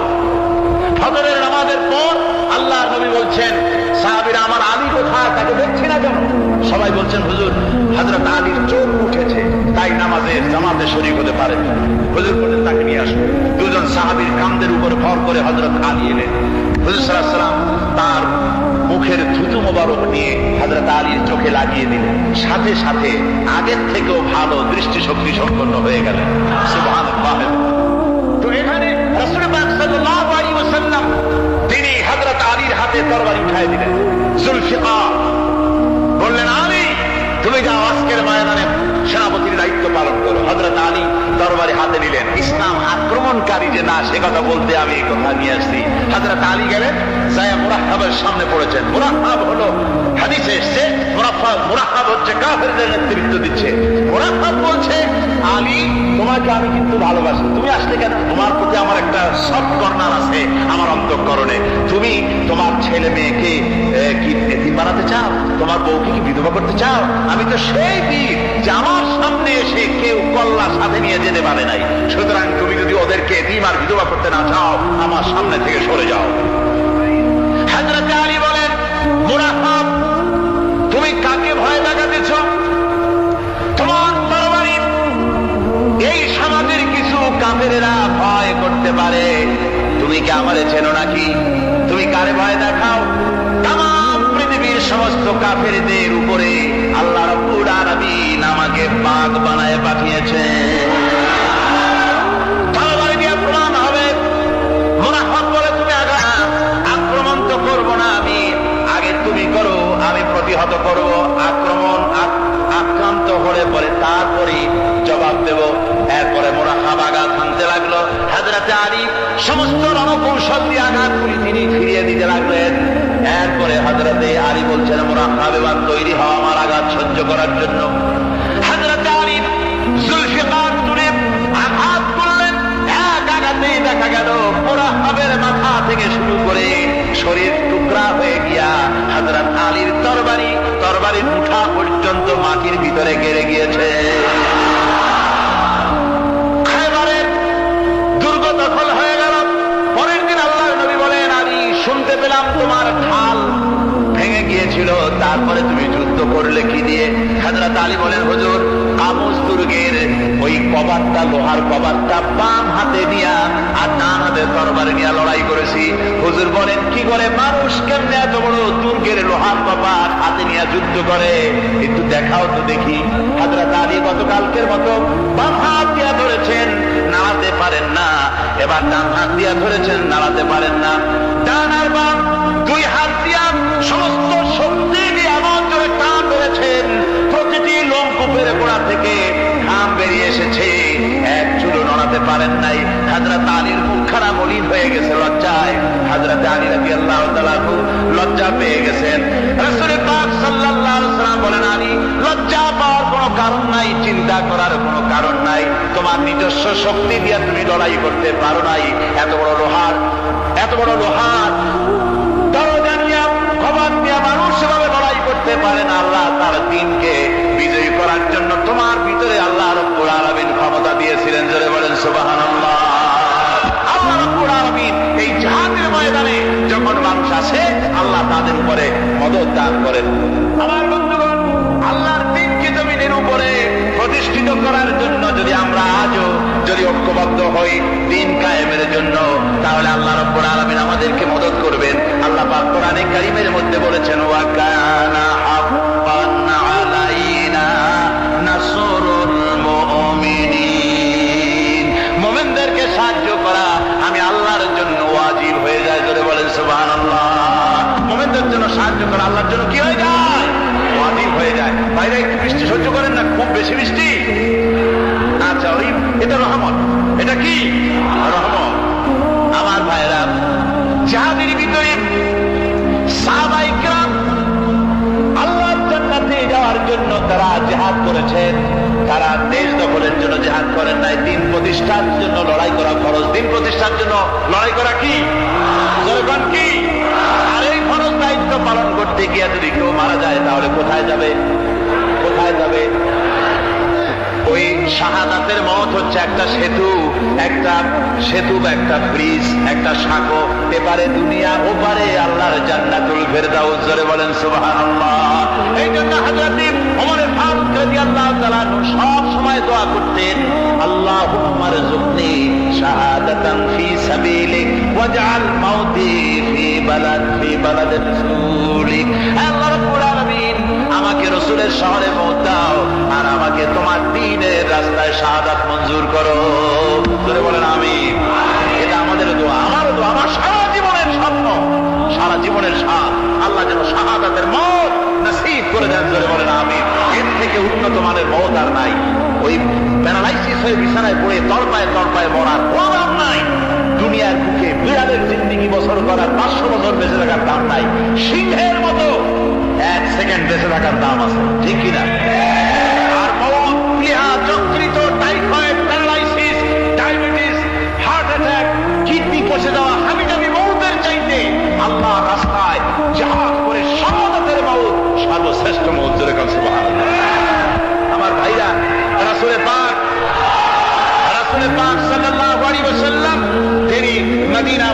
ফজরের নামাজের পর আল্লাহর নবী বলছেন, সাহাবীরা, আমার আলী কোথায়, তাকে দেখছি না কেন? সবাই বলছেন, হুজুর হযরত আলীর চোখ উঠেছে, তাই নামাজের জামাতে শরীক হতে পারেন। হুজুর বলেন, তাকে নিয়ে আসুন। দুজন সাহাবীর কাঁধের উপর ভর করে হযরত আলী এলেন। হুজুর সাল্লাল্লাহু আলাইহি ওয়াসাল্লাম তার মুখের থুতু মোবারক নিয়ে হযরত আলীর চোখে লাগিয়ে দিলেন, সাথে সাথে আগের থেকেও ভালো দৃষ্টিশক্তি সম্পন্ন হয়ে গেলেন। সুবহানাল্লাহ। তো এখানে রাসূল পাক সাল্লাল্লাহু আলাইহি ওয়াসাল্লাম তিনি হযরত আলীর হাতে তরবারি উঠায় দিলেন। জুলফিকার বললেন, আলী তুমি যাও, আজকের ময়দানে সেনাপতির দায়িত্ব পালন করো। হযরত আলী তরবারি হাতে নিলেন। ইসলাম আক্রমণকারী যে না, সে কথা বলতে আমি এই কথা নিয়ে আসছি। হযরত আলী গেলেন, যায়া মুরাহহাবের সামনে পড়েছেন। মুরাহহাব হলো, হাদিসে এসেছে, মুরাহহাব হচ্ছে কাফেরদের নেতৃত্ব দিচ্ছে। মুরাহহাব বলছে, আলী তোমাকে আমি কিন্তু ভালোবাসি, তুমি আসলে কেন? তোমার প্রতি আমার একটা সফট কর্নার আছে আমার অন্তঃকরণে। তুমি তোমার ছেলে মেয়েকে কি এতিম বানাতে চাও? তোমার বউকে কি বিধবা করতে চাও? আমি তো সেই বীর যে আমার সামনে এসে কেউ কল্লা সাথে নিয়ে যেতে পারে নাই। সুতরাং তুমি যদি ওদেরকে এতিম আর বিধবা করতে না চাও, আমার সামনে থেকে সরে যাও। হযরত আলী বলেন, মুরাহহাব তুমি কাকে ভয় দেখাতেছ? তোমার তরবারি এই সমাজের কিছু কাফেরেরা ভয় করতে পারে, তুমি কি আমারে চেনো নাকি? তুমি কারে ভয় দেখাও? তামাম পৃথিবীর সমস্ত কাফেরদের উপরে আল্লাহ রাব্বুল আলামিন আমাকে পাক বানায় পাঠিয়েছেন। তরবারি দিয়ে প্রমাণ হবে। মুনাফিক বলে, তুমি আক্রমণ তো করবো না আমি, আগে তুমি করো, আমি প্রতিহত করব। আক্রান্ত হলে পরে তারপরে জবাব দেব। এরপরে মুরাহহাব আঘাত হানতে লাগলো। হযরত আলী সমস্ত রণকৌশল দিয়ে আঘাতগুলি তিনি ফিরিয়ে দিতে লাগলেন। এরপরে হযরত আলী বলছেন, মুরাহহাব এবার তৈরি হও আমার আঘাত সহ্য করার জন্য। হযরত আলী জুলফিকার তুলে আঘাত করলেন। এক আঘাতেই দেখা গেল মুরাহহাবের মাথা থেকে শুরু করে শরীর টুকরা হয়ে গিয়া হযরত আলীর তরবারির মুঠা পর্যন্ত মাটির ভিতরে গেড়ে গিয়েছে। খায়বারের দুর্গ দখল হয়ে গেল। পরের দিন আল্লাহর নবী বলেন, আলী শুনতে পেলাম তোমার ঢাল ভেঙে গিয়েছিল, তারপরে তুমি যুদ্ধ করলে কি দিয়ে? হযরত আলী বলেন, হুজুর আমুস দুর্গের ওই কবারটা, লোহার কবারটা বাম হাতে নিয়া আর ডান হাতে তরবারি নিয়ে লড়াই করেছি। হুজুর বলেন, কি করে মানুষ কেমনে এত বড় দুর্গের লোহার কবার হাতে নিয়ে যুদ্ধ করে? একটু দেখাও তো দেখি। হযরত আলী গতকালকের মতো বাম হাত দিয়া ধরেছেন, নাড়াতে পারেন না। এবার ডান হাত দিয়া ধরেছেন, নাড়াতে পারেন না। ডান আর বাম দুই হাত দিয়া সমস্ত শক্তি দিয়ে এমন করে টান ধরেছেন, প্রতিটি লোমকূপের গোড়া থেকে ঘাম বেরিয়ে এসেছে, এক চুলো নড়াতে পারেন নাই। হযরত আলীর মুখখানা মলিন হয়ে গেছে লজ্জায়। হযরত হযরত আলী রাদিয়াল্লাহু তাআলা লজ্জা পেয়ে গেছেন। রাসূল পাক সাল্লাল্লাহু আলাইহি ওয়াসাল্লাম বলেন, আলী লজ্জা পাওয়ার কোনো কারণ নাই, চিন্তা করার কোনো কারণ নাই, তোমার নিজস্ব শক্তি দিয়ে তুমি লড়াই করতে পারো নাই। এত বড় লোহার দরজা নিয়ে খবর নিয়ে মানুষ সেভাবে লড়াই করতে পারে না। আল্লাহ তার দ্বীনকে বিজয়ী করার জন্য তোমার ভিতরে আল্লাহ রাব্বুল আলামিন ক্ষমতা দিয়েছিলেন। জোরে বলেন সুবহানাল্লাহ। আল্লাহ রাব্বুল আলামিন এই জিহাদের ময়দানে যখন মানুষ আসে, আল্লাহ তাদের উপরে মদদ দান করেন। আমার বন্ধুগণ, আল্লাহর দ্বীনকে জমিনের উপরে প্রতিষ্ঠিত করার জন্য যদি আমরা আজও যদি ঐক্যবদ্ধ হই দ্বীন কায়েমের জন্য, তাহলে আল্লাহ রাব্বুল আলামিন আমাদেরকে মদদ করবেন। আল্লাহ পাক কোরআনে কারীমের মধ্যে বলেছেন, ওয়া কানা হাক্কান আলাইনা নাসরুল মুমিনিন। মুমিনদেরকে সাহায্য করা আমি আল্লাহর জন্য ওয়াজিব হয়ে যায়। জোরে বলেন সুবহানাল্লাহ। মুমিনদের জন্য সাহায্য করা আল্লাহর জন্য কি হয়ে যায়? ওয়াজিব হয়ে যায়। বাইরে একটু বৃষ্টি সহ্য করেন না, খুব বেশি বৃষ্টি? আচ্ছা, ওই এটা রহমত। এটা কি রহমত? আমার ভাইরা, জিহাদের ভিতরে সাহাবায়ে কেরাম আল্লাহর জান্নাতে যাওয়ার জন্য তারা জিহাদ করেছেন। তারা দেশ দখলের জন্য জিহাদ করেন নাই, দ্বীন প্রতিষ্ঠার জন্য লড়াই করা ফরজ। দ্বীন প্রতিষ্ঠার জন্য লড়াই করা কি জনগণ কি? আর এই ফরজ দায়িত্ব পালন করতে গিয়ে যদি কেউ মারা যায়, তাহলে কোথায় যাবে? ওই শাহাদাতের মওত হচ্ছে একটা সেতু, একটা ব্রিজ, একটা সাঁকো। এপারে দুনিয়া, ওপারে আল্লাহর জান্নাতুল ফেরদাউস। জোরে বলেন সুবহানাল্লাহ। এই জন্য হযরত ওমর ফারুক রাদিয়াল্লাহু তাআলা সব সময় দোয়া করতেন, আল্লাহুম্মা রযুকনি শাহাদাতান ফি সাবিলিক ওয়াজআল মাউতি ফি বালাদি রাসূলিক। আল্লাহ রাব্বুল আলামিন, আমাকে রাসূলের শহরে মওত দাও, আর আমাকে তোমার দ্বীনের রাস্তায় শাহাদাত মঞ্জুর করো। জোরে বলেন আমিন। এটা আমাদের দোয়া, আমার দোয়া, আমার সারা জীবনের স্বপ্ন, সারা জীবনের স্বাদ, আল্লাহ যেন শাহাদাতের মওত নসিব করে দেন। জোরে বলেন আমিন। এর থেকে উন্নত মানের মওত আর নাই। ওই প্যারালাইসিস হয়ে বিছানায় পড়ে তড়পায় মরার কোনো দাম নাই। দুনিয়ার বুকে বিড়ালের জিন্দেগি বছর করার 500 বছর বেঁচে থাকার দাম নাই। সিংহের মতো 1 সেকেন্ড বেঁচে থাকার দাম আছে, ঠিক কিনা? আর মওত, প্লীহা, যকৃত, typhoid, paralysis, diabetes, heart attack, kidney পচে যাওয়া, হাবিজাবি মওতের চাইতে আল্লাহর রাস্তায় জিহাদ করে শাহাদাতের মওত সর্বশ্রেষ্ঠ মওত। জোরে বলেন সুবহানাল্লাহ। আমার ভাইরা, রাসূলে পাক সাল্লাল্লাহু আলাইহি ওয়াসাল্লাম তিনি মদিনা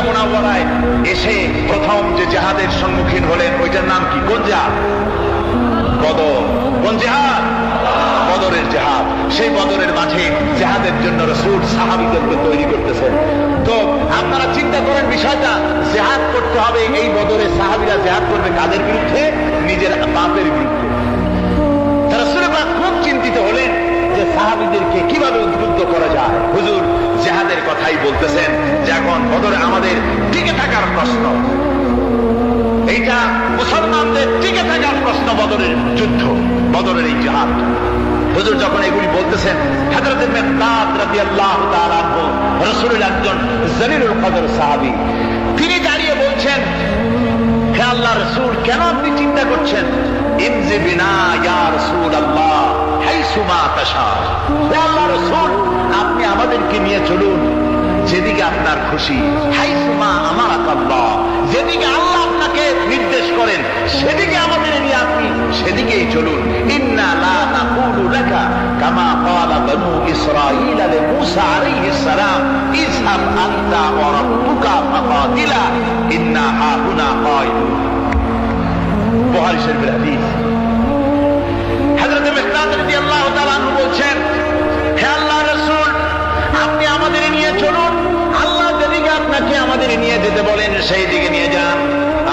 মুনাওয়ারায় এসে প্রথম যে জিহাদের সম্মুখীন হলেন, ওইটার নাম কি? কোন জিহাদ? বদর। কোন জিহাদ? বদরের জিহাদ। সেই বদরের মাঠে জিহাদের জন্য রাসূল সাহাবীদেরকে তৈরি করতেছেন। তো আপনারা চিন্তা করেন বিষয়টা, জিহাদ করতে হবে। এই বদরে সাহাবীরা জিহাদ করবে কাদের বিরুদ্ধে? নিজের বাপের বিরুদ্ধে। রাসূল পাক খুব চিন্তিত হলেন যে সাহাবীদেরকে কিভাবে উদ্বুদ্ধ করা যায়। হুজুর জিহাদের কথাই বলতেছেন যে এখন বদরে আমাদের টিকে থাকার প্রশ্ন, এইটা মুসলমানদের টিকে থাকার প্রশ্ন। বদরের যুদ্ধ, বদরের এই জিহাদ। হুজুর যখন এগুলি বলতেছেন, হযরত মিকদাদ রাদিয়াল্লাহু তাআলা আনহু, রাসূলের একজন জলিলুল কদর সাহাবী, তিনি দাঁড়িয়ে বলছেন, হে আল্লাহর রাসূল, কেন আপনি চিন্তা করছেন? ইমজি বিনা ইয়া রাসূলুল্লাহ হাইসুমা তাশা। হে আল্লাহর রাসূল, আপনি আমাদেরকে নিয়ে চলুন যেদিকে আপনার খুশি। হাইসুমা আমারাকাল্লাহ, যেদিকে আল্লাহ আপনাকে নির্দেশ করেন সেদিকে আমাদের নিয়ে আপনি সেদিকেই চলুন। ইন্না লা নাকুলু লাকা কামা ক্বালা বানু ইসরাঈল লিমূসা আলাইহিস সালাম, ইযহাব আনতা ওয়া রাব্বুকা ফাকাতিলা ইন্না হাহুনা কায়িদুন। বুখারী শরীফের হাদিস। হযরত মিকদাদ রাদিয়াল্লাহু তাআলা আনহু বলছেন, হে আল্লাহর রাসূল, আপনি আমাদের নিয়ে চলুন। আল্লাহ যেদিকে আপনাকে আমাদের নিয়ে যেতে বলেন সেই দিকে নিয়ে যান।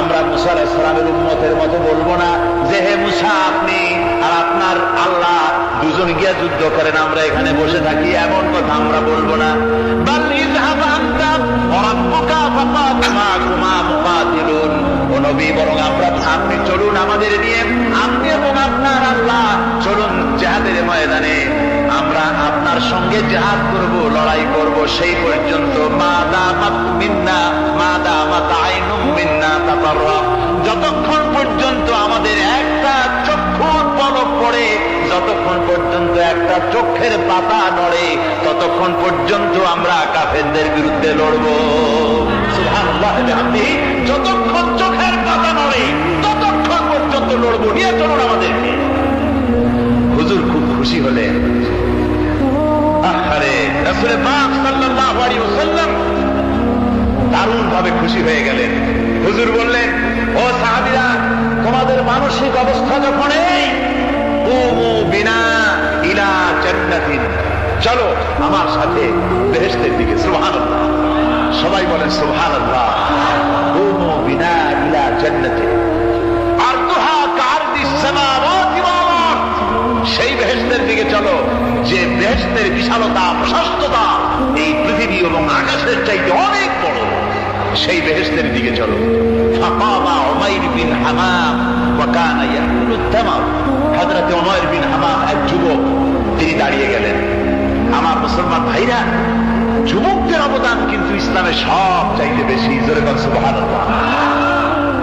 আমরা মুসা আলাইহিস সালামের উম্মতের মতো বলবো না যে হে মুসা, আপনি আর আপনার আল্লাহ দুজন গিয়া যুদ্ধ করেন, আমরা এখানে বসে থাকি। এমন কথা আমরা বলবো না। বাল ইযহাব আনতা ওয়া রাব্বুকা ফাকাতিলা মুকাতিলুন। ও নবী, বরং আপনি চলুন আমাদের নিয়ে, আপনি এবং আপনার আল্লাহ চলুন জিহাদের ময়দানে। আমরা আপনার তার সঙ্গে জিহাদ করব, লড়াই করব, সেই পর্যন্ত মা দামাত মিন্না মা দামাত আইনুম মিন্না তাতাররা, যতক্ষণ পর্যন্ত আমাদের একটা চক্ষুর পলক পড়ে, যতক্ষণ পর্যন্ত একটা চোখের পাতা নড়ে, ততক্ষণ পর্যন্ত আমরা কাফেরদের বিরুদ্ধে লড়ব। সুবহানাল্লাহ, যতক্ষণ চোখের পাতা নড়ে ততক্ষণ পর্যন্ত লড়ব। নিয়ে চলুন আমাদেরকে। হুজুর খুব খুশি হলেন। আরে রাসূল পাক সাল্লাল্লাহু আলাইহি ওয়াসাল্লাম দারুণ ভাবে খুশি হয়ে গেলেন। হুজুর বললেন, ও সাহাবীরা, তোমাদের মানসিক অবস্থা যখন এই কুমু বিনা ইলা জান্নাতিন, চলো আমার সাথে বেহেশতের দিকে। সুবহানাল্লাহ, সবাই বলেন সুবহানাল্লাহ। কুমু বিনা ইলা জান্নাতিন আরদুহা কারদিস সামাওয়াতি ওয়াল আরদ, সেই বেহেশতের দিকে চলো যে বেহেশতের বিশালতা প্রশস্ততা এই পৃথিবী এবং আকাশের চাইতে অনেক বড়। সেই বেহেশতের দিকে চলো। ফাকামা উমাইর বিন হামাম ওয়া কানা ইয়াকুলু তামার, হযরত উমাইর বিন হামাম এক যুবক, তিনি দাঁড়িয়ে গেলেন। আমার মুসলমান ভাইরা, যুবকদের অবদান কিন্তু ইসলামে সব চাইতে বেশি। জোরে বল সুবহানাল্লাহ।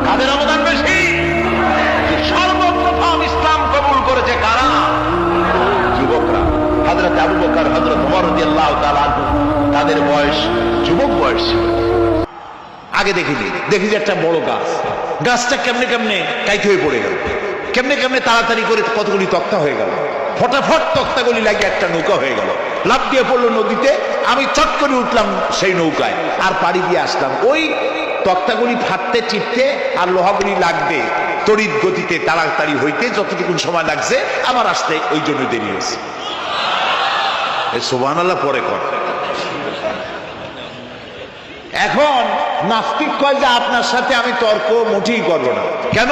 কাদের অবদান বেশি? সর্বপ্রথম ইসলাম কবুল করেছে কারা? যুবকরা। হযরত আবু বকর, হযরত ওমর রাদিয়াল্লাহু তাআলা তাদের বয়স যুবক বয়স ছিল। আগে দেখি যে একটা বড় গাছ, গাছটা কেমনে কেমনে কাইতে হয়ে পড়ে গেল, কেমনে কেমনে তাড়াতাড়ি করে কতগুলি তক্তা হয়ে গেল, ফটাফট তক্তাগুলি লাগে একটা নৌকা হয়ে গেল, লাফ দিয়ে পড়লো নদীতে। আমি চট করে উঠলাম সেই নৌকায় আর পাড়ি দিয়ে আসলাম। ওই তক্তাগুলি ফাটতে চিপতে আর লোহাগুলি লাগবে তড়িৎ গতিতে তাড়াতাড়ি হইতে যতটুকু সময় লাগছে আমার আসতে ওই জন্য দেরি হয়েছে। সুবহানাল্লাহ পরে কর। এখন নাস্তিক কয় যে আপনার সাথে আমি তর্ক মোটেই করবো না। কেন?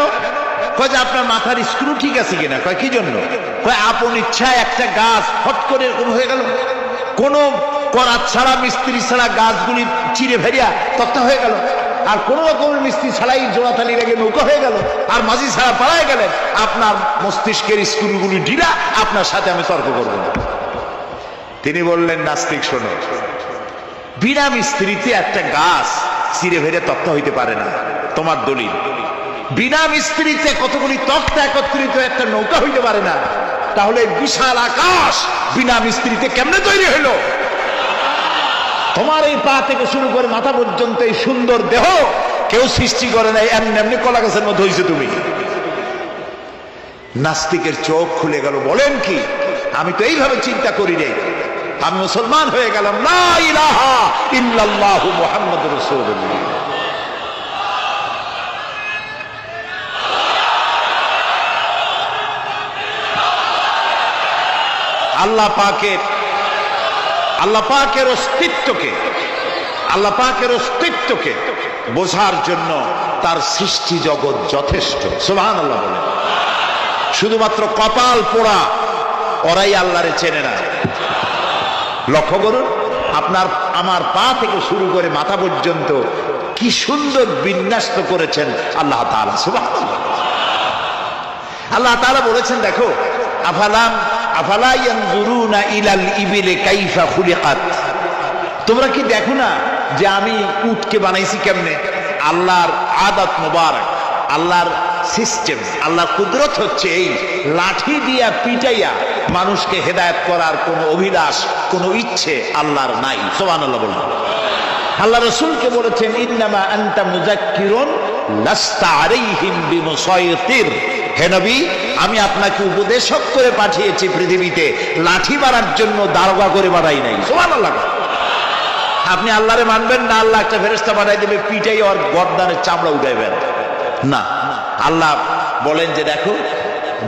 কয় যে আপনার মাথার স্ক্রু ঠিক আছে কিনা। কয় কি জন্য? কয় আপন ইচ্ছায় একটা গাছ হট করে এরকম হয়ে গেল, কোন করাত ছাড়া মিস্ত্রি ছাড়া গাছগুলি চিরে ফেরিয়া তক্তা হয়ে গেল, আর কোন রকমের মিস্ত্রি ছাড়াই জোড়াতালি লেগে নৌকা হয়ে গেল, আর মাঝি ছাড়া পালায় গেলেন। আপনার মস্তিষ্কের স্ক্রুগুলি ঢিলা, আপনার সাথে আমি তর্ক করবো না। তিনি বললেন, নাস্তিক শোনো, বিনা মিস্ত্রিতে একটা গাছ চিরে ফেরে তক্তা হইতে পারে না। তোমার দলিল। বিনা মিস্ত্রিতে কতগুলি তক্তা একত্রিত একটা নৌকা হইতে পারে না, তাহলে বিশাল আকাশ বিনা মিস্ত্রিতে কেমনে তৈরি হইল? তোমার এই পা থেকে শুরু করে মাথা পর্যন্ত এই সুন্দর দেহ কেউ সৃষ্টি করে নাই, এমনি এমনি কলা গাছের মধ্যে হয়েছে তুমি। নাস্তিকের চোখ খুলে গেল। বলেন কি? আমি তো এইভাবে চিন্তা করি নাই, আমি মুসলমান হয়ে গেলাম। লা ইলাহা ইল্লাল্লাহু মুহাম্মাদুর রাসূলুল্লাহ। আল্লাহ পাকের অস্তিত্বকে বোঝার জন্য তার সৃষ্টি জগৎ যথেষ্ট। সুবহানাল্লাহ বলে। শুধুমাত্র কপাল পোড়া ওরাই আল্লাহরে চেনে না। লক্ষ্য করুন, আপনার আমার পা থেকে শুরু করে মাথা পর্যন্ত কি সুন্দর বিন্যাস করেছেন আল্লাহ তাআলা। সুবহানাল্লাহ। আল্লাহ তাআলা বলেছেন, দেখো, আফালা ইয়ানজুরুনা ইলাল ইবিলি কাইফা খুলিকাত, তোমরা কি দেখো না যে আমি উটকে বানাইছি কেমনে? আল্লাহর আদাত মোবারক, আল্লাহর সিস্টেম, আল্লাহর কুদরত হচ্ছে এই লাঠি দিয়া পিটাইয়া মানুষকে হেদায়েত করার কোনো অভিলাষ, কোনো ইচ্ছে আল্লাহর নাই। সুবহানাল্লাহ বলুন। আল্লাহ রাসূলকে বলেছেন, ইন্নামা আনতা মুযাক্কিরুন লাস্তা আলাইহিম বিমুসাইতির। হে নবী, আমি আপনাকে উপদেশক করে পাঠিয়েছি পৃথিবীতে, লাঠি মারার জন্য দারোগা করে বানাই নাই। সুবহানাল্লাহ। আপনি আল্লাহরে মানবেন না, আল্লাহ একটা ফেরেশতা বানাই দেবে, পিটাই ওর গর্দানের চামড়া উঠাইবেন না। আল্লাহ বলেন যে দেখো,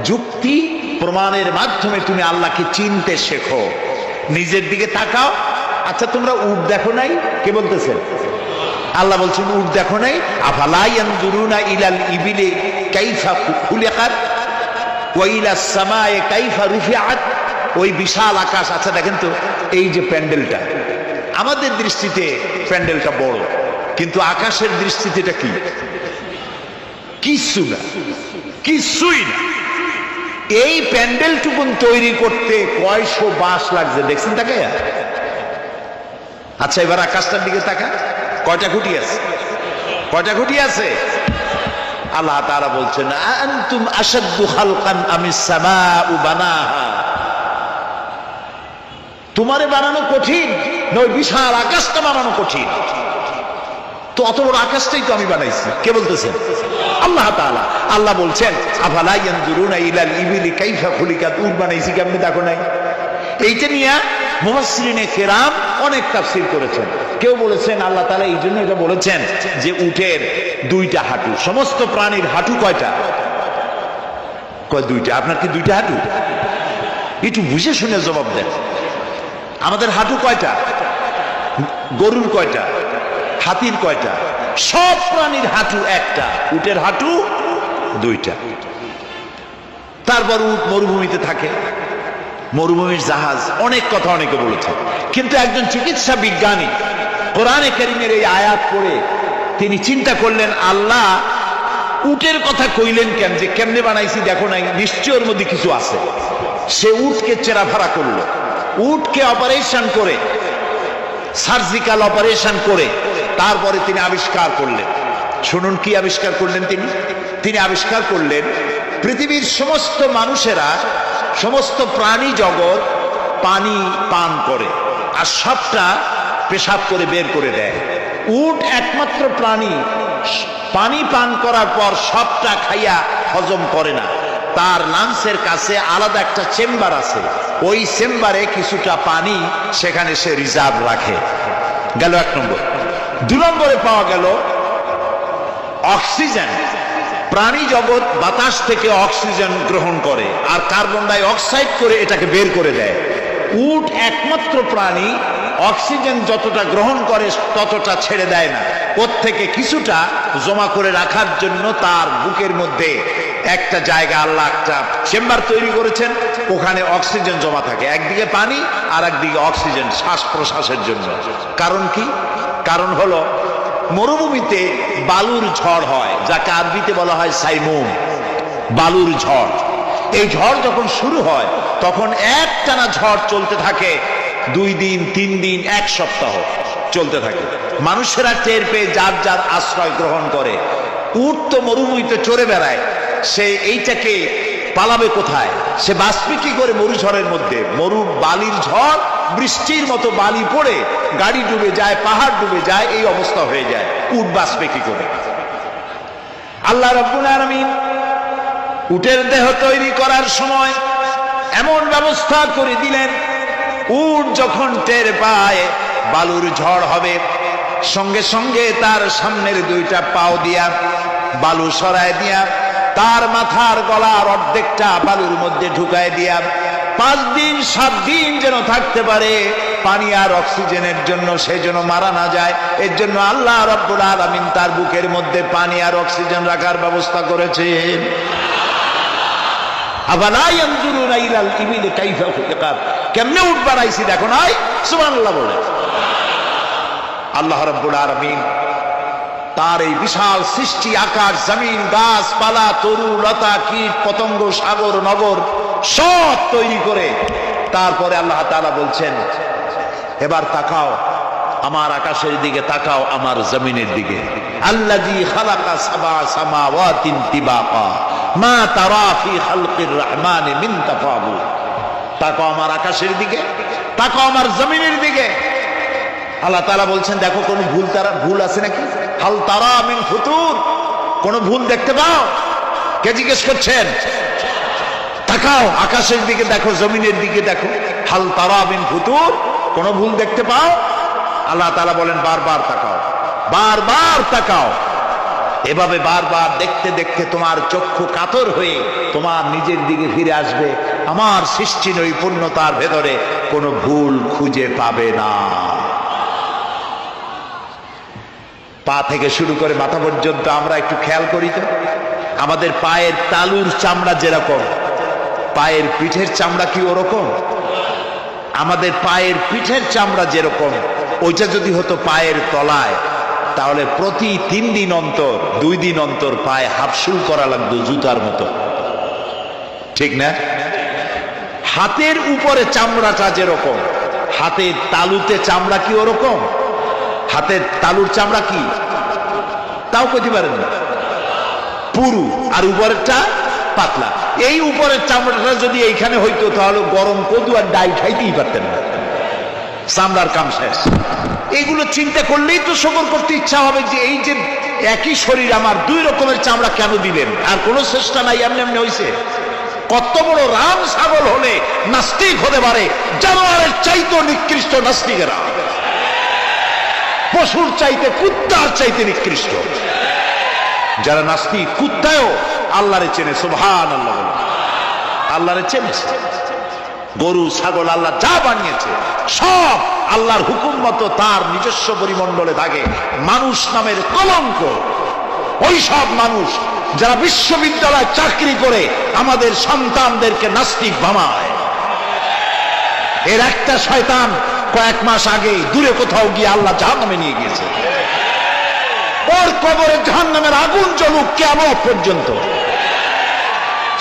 যুক্তি প্রমাণের মাধ্যমে তুমি আল্লাহকে চিনতে শেখো। নিজের দিকে তাকাও। আচ্ছা, তোমরা উট দেখো নাই? কে বলতেছেন? আল্লাহ বলছেন, উট দেখো নাই? আফালা ইয়ানজুরুনা ইলাল ইবিলি কাইফা খুলিকাত ওয়া ইলাস সামাই কাইফা রুফিআত। ওই বিশাল আকাশ। আচ্ছা দেখেন তো, এই যে প্যান্ডেলটা, আমাদের দৃষ্টিতে প্যান্ডেলটা বড়, কিন্তু আকাশের দৃষ্টিতে এটা কি? কিছুই না। এই প্যান্ডেলটুকুন তৈরি করতে কয়শো বাঁশ লাগছে দেখছেন তাকে? আচ্ছা এবার আকাশটার দিকে তাকা, কয়টা খুঁটি আছে? কয়টা খুঁটি আছে? আল্লাহ তাআলা বলছেন আনতুম আশাদ্দু খালকান আমিস সামাউ বানাহা, তোমারে বানানো কঠিন নয় বিশাল আকাশটা বানানো কঠিন? তো অত বড় আকাশটাই তো আমি বানাইছি। কে বলতেছেন? আল্লাহ তাআলা। আল্লাহ বলছেন আফালা ইয়ানজুরুনা ইলাল ইবিলি কাইফা খুলিকাত, উট বানাইছি কেমনে দেখো নাই? এইটা নিয়ে মুফাসসিরিনে কেরাম অনেক তাফসীর করেছেন। কেউ বলেছেন আল্লাহ তাআলা এই জন্য এটা বলেছেন যে উটের দুইটা হাঁটু। সমস্ত প্রাণীর হাঁটু কয়টা? কয় দুইটা। আপনার কি দুইটা হাঁটু? একটু বুঝে শুনে জবাব দেন। আমাদের হাঁটু কয়টা? গরুর কয়টা? হাতির কয়টা? সব প্রাণীর হাঁটু একটা, উটের হাঁটু দুইটা। তারপর উট মরুভূমিতে থাকে, মরুভূমির জাহাজ, অনেক কথা অনেকে বলেছে। কিন্তু একজন চিকিৎসা বিজ্ঞানী কোরআনে কারীমের এই আয়াত পড়ে তিনি চিন্তা করলেন আল্লাহ উটের কথা কইলেন কেন, যে কেমনে বানাইছি দেখো নাই, নিশ্চয় ওর মধ্যে কিছু আছে। সে উটকে চেরাফারা করলো, উটকে অপারেশন করে, সার্জিক্যাল অপারেশন করে তারপরে তিনি আবিষ্কার করলেন। শুনুন কি আবিষ্কার করলেন তিনি? তিনি আবিষ্কার করলেন পৃথিবীর সমস্ত মানুষেরা, সমস্ত প্রাণী জগৎ পানি পান করে আর সবটা পেশাব করে বের করে দেয়। উট একমাত্র প্রাণী পানি পান করার পর সবটা খাইয়া হজম করে না, তার লাংসের কাছে আলাদা একটা চেম্বার আছে, ওই চেম্বারে কিছুটা পানি সেখানে সে রিজার্ভ রাখে। গেল এক নম্বর। দুই নম্বরে পাওয়া গেল অক্সিজেন। প্রাণী জগৎ বাতাস থেকে অক্সিজেন গ্রহণ করে আর কার্বন ডাই অক্সাইড করে এটাকে বের করে দেয়। উট একমাত্র প্রাণী অক্সিজেন যতটা গ্রহণ করে ততটা ছেড়ে দেয় না, ওর থেকে কিছুটা জমা করে রাখার জন্য তার বুকের মধ্যে একটা জায়গা আল্লাহ একটা চেম্বার তৈরি করেছেন, ওখানে অক্সিজেন জমা থাকে, একদিকে পানি আর একদিকে অক্সিজেন শ্বাস প্রশ্বাসের জন্য। কারণ কি? কারণ হলো মরুভূমিতে বালুর ঝড় হয়, যাকে আরবিতে বলা হয় সাইমুম, বালুর ঝড়। এই ঝড় যখন শুরু হয় তখন একটানা ঝড় চলতে থাকে, 2 দিন 3 দিন 1 সপ্তাহ চলতে থাকে। মানুষেরা টের পেয়ে যার যার আশ্রয় গ্রহণ করে। উট তো মরুভূমিতে চড়ে বেড়ায়, সে এইটাকে পালাবে কোথায়? সে বাঁচবে কি করে মরুঝড়ের মধ্যে? বালির ঝড়, বৃষ্টির মতো বালি পড়ে গাড়ি ডুবে যায়, পাহাড় ডুবে যায়, এই অবস্থা হয়ে যায়। উট বাঁচবে কি করে? আল্লাহ রাব্বুল আলামিন উটের দেহ তৈরি করার সময় এমন ব্যবস্থা করে দিলেন, উট যখন টের পায় বালুর ঝড় হবে, সঙ্গে সঙ্গে তার সামনের 2টা পাও দিয়া বালু সরায় দিয়া তার মাথার গলার অর্ধেকটা বালুর মধ্যে ঢুকায় দিয়া 5 দিন 7 দিন যেন থাকতে পারে পানি আর অক্সিজেনের জন্য, সে যেন মারা না যায়। এর জন্য আল্লাহ রাব্বুল আলামিন তার বুকের মধ্যে পানি আর অক্সিজেন রাখার ব্যবস্থা করেছেন। আফালা ইয়ানজুরুনা ইলাল ইবিলি কাইফা খুলিকাত, কেমনে উট বানাইছি দেখো নাই? সুবহানাল্লাহ বলে। আল্লাহ রাব্বুল আলামিন তার এই বিশাল সৃষ্টি, আকাশ জমিন গাছপালা তরু লতা কীট পতঙ্গ সাগর নগর সব তৈরি করে তারপরে আল্লাহ তাআলা বলছেন এবার তাকাও আমার আকাশের দিকে, তাকাও আমার জমিনের দিকে। আল্লাযী খালাকা সাবআ সামাওয়াতিন তিবাকা মা তারা ফি খালকির রহমানি মিন তাফাউত। তাকাও আমার আকাশের দিকে, তাকাও আমার জমিনের দিকে। আল্লাহ তাআলা বলছেন দেখো কোন ভুল আছে নাকি? হাল তারা মিন ফুতুর, কোন ভুল দেখতে পাও? কে জিজ্ঞেস করছেন? তাকাও আকাশের দিকে দেখো, জমিনের দিকে দেখো, হাল তারা মিন ফুতুর, কোন ভুল দেখতে পাও? আল্লাহ তাআলা বলেন বারবার তাকাও, বারবার তাকাও। এভাবে বারবার দেখতে দেখতে তোমার চক্ষু কাতর হয়ে তোমার নিজের দিকে ফিরে আসবে। আমার সৃষ্টি নৈপুণ্যতার ভেতরে কোনো ভুল খুঁজে পাবে না। পা থেকে শুরু করে মাথা পর্যন্ত আমরা একটু খেয়াল করি তো, আমাদের পায়ের তালুর চামড়া যেরকম, পায়ের পিঠের চামড়া কি ওরকম? আমাদের পায়ের পিঠের চামড়া যেরকম, ওইটা যদি হতো পায়ের তলায়, তাহলে প্রতি 3 দিন অন্তর 2 দিন অন্তর পায়ে হাফসুল করা লাগতো জুতার মতো। ঠিক না? হাতের উপরে চামড়াটা যেরকম, হাতের তালুতে চামড়া কি ওরকম? হাতের তালুর চামড়া কি তাও কইতে পারেন না, পুরু, আর উপরেরটা পাতলা। এই উপরের চামড়াটা যদি এইখানে হইতো তাহলে গরম কদু আর ডাই খাইতেই পারতেন না, চামড়ার কাম শেষ। এইগুলো চিন্তা করলেই তো শকর করতে ইচ্ছা হবে যে এই যে একই শরীর আমার দুই রকমের চামড়া কেন দিলেন? আর কোনো চেষ্টা নাই, এমনি এমনি হয়েছে। কত বড় রাম ছাগল হলে নাস্তিক হতে পারে, জানোয়ারের চাইতে নিকৃষ্ট নাস্তিকেরা, পশুর চাইতে কুত্তার চাইতে নিকৃষ্ট। যারা নাস্তিক কুত্তায়ও আল্লাহরে চেনে, সুবহানাল্লাহ, আল্লাহরে চেনেছে। গরু ছাগল আল্লাহ যা বানিয়েছে সব আল্লাহর হুকুম মতো তার নিজস্ব পরিমণ্ডলে থাকে। মানুষ নামের কলঙ্ক ওই সব মানুষ যারা বিশ্ববিদ্যালয়ে চাকরি করে আমাদের সন্তানদেরকে নাস্তিক বানায়। এর একটা শয়তান কয়েক মাস আগে দূরে কোথাও গিয়ে আল্লাহ জাহান্নামে নিয়ে গিয়েছে। ওর কবরে জাহান্নামের আগুন জ্বলুক কিয়ামত পর্যন্ত।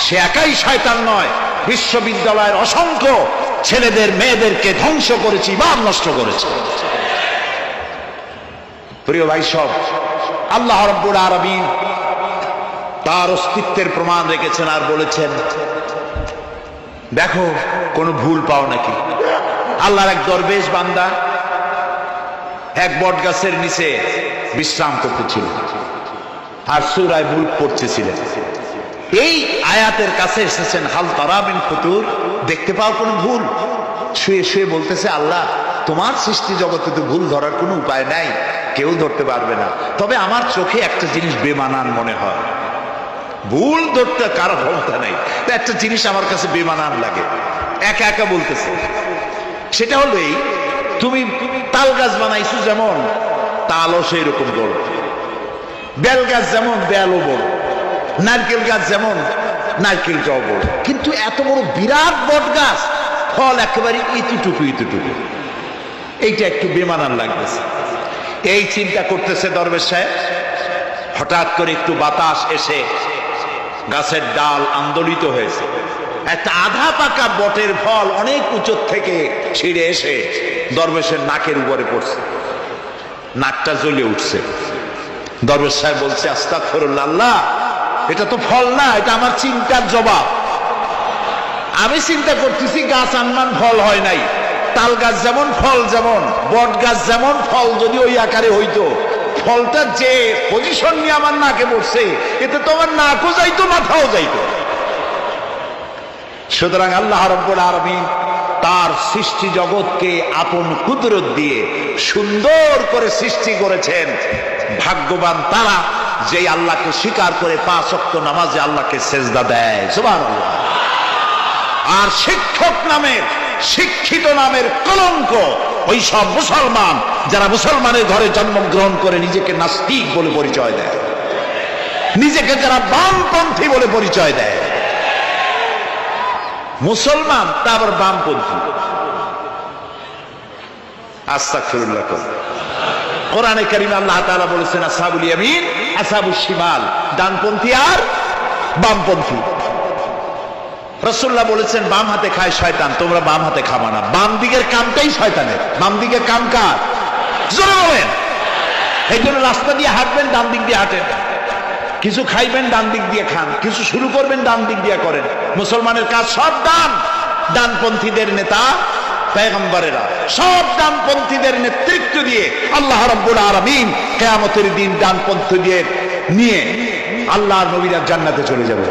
সে একাই শয়তান নয়, বিশ্ববিদ্যালয়ের অসংখ্য ছেলেদের মেয়েদেরকে ধ্বংস করেছে, ইমান নষ্ট করেছে। প্রিয় ভাই সব, আল্লাহ রাব্বুল আলামিন তার অস্তিত্বের প্রমাণ রেখেছেন আর বলেছেন, দেখো কোনো ভুল পাও নাকি। আল্লাহর এক দরবেশ বান্দা এক বট গাছের নিচে বিশ্রাম করতেছিল আর সূরা মুলক পড়তেছিলেন। এই আয়াতের কাছে এসেছেন, হাল তারা মিন ফুতুর, দেখতে পাও কোনো ভুল? শুয়ে শুয়ে বলতেছে, আল্লাহ তোমার সৃষ্টি জগতে তো ভুল ধরার কোনো উপায় নাই, কেউ ধরতে পারবে না, তবে আমার চোখে একটা জিনিস বেমানান মনে হয়। ভুল ধরতে কারো ক্ষমতা নেই, একটা জিনিস আমার কাছে বেমানান লাগে। একা একা বলতেছে, সেটা হলো এই, তুমি তাল গাছ বানাইছো যেমন তালও সেই রকম বড়, বেল গাছ যেমন বেলও বড়, নারকেল গাছ যেমন নারকেলটাও বড়, কিন্তু এত বড় বিরাট বট গাছ ফল একেবারে ইতুটুকু ইতুটুকু, এইটা একটু বেমানান লাগতেছে। এই চিন্তা করতেছে দরবেশ সাহেব, হঠাৎ করে একটু বাতাস এসে গাছের ডাল আন্দোলিত হয়েছে, একটা আধা পাকা বটের ফল অনেক উঁচু থেকে ছিঁড়ে এসে দরবেশের নাকের উপরে পড়ছে, নাকটা জ্বলে উঠছে। দরবেশ সাহেব বলছে, আস্তাগফিরুল্লাহ, আল্লাহ এটা তো ফল না, এটা আমার চিন্তার জবাব। আমি চিন্তা করতেছি গাছ আনমান ফল হয় নাই, তাল গাছ যেমন ফল যেমন, বট গাছ যেমন ফল যদি ওই আকারে হইতো, ফলটা যে পজিশন নিয়ে আমার নাকে পড়ছে এতে তো আমার নাকও যাইতো মাথাও যাইতো। সুতরাং আল্লাহ রাব্বুল আলামিন তার সৃষ্টি জগৎকে আপন কুদরত দিয়ে সুন্দর করে সৃষ্টি করেছেন। ভাগ্যবান তারা যে আল্লাহকে স্বীকার করে 5 ওয়াক্ত নামাজে আল্লাহকে সেজদা দেয়, সুবহানাল্লাহ। আর শিক্ষক নামের, শিক্ষিত নামের কলঙ্ক ওই সব মুসলমান যারা মুসলমানের ঘরে জন্মগ্রহণ করে নিজেকে নাস্তিক বলে পরিচয় দেয়, নিজেকে যারা বামপন্থী বলে পরিচয় দেয়। মুসলমান তা আবার বামপন্থী, আস্তাগফিরুল্লাহ। কোরআনে কারীমে আল্লাহ তাআলা বলেছেন, আসহাবুল ইয়ামিন আসহাবুশ শিমাল, ডানপন্থী আর বামপন্থী। রাসূলুল্লাহ বলেছেন, বাম হাতে খায় শয়তান, তোমরা বাম হাতে খাবা না। বাম দিকের কামটাই শয়তানের, বাম দিকের কাম কার? জোরে বলেন। এই জন্য রাস্তা দিয়ে হাঁটবেন, ডান দিক দিয়ে হাঁটেন, কিছু খাইবেন ডান দিক দিয়ে খান, কিছু শুরু করবেন ডান দিক দিয়ে করেন। মুসলমানের কাজ সব ডান, ডানপন্থীদের নেতা পয়গম্বরেরা সব ডানপন্থীদের নেতৃত্ব দিয়ে আল্লাহ রাব্বুল আলামিন কিয়ামতের দিন ডানপন্থী দিয়ে নিয়ে আল্লাহর নবীরা জান্নাতে চলে যাবে।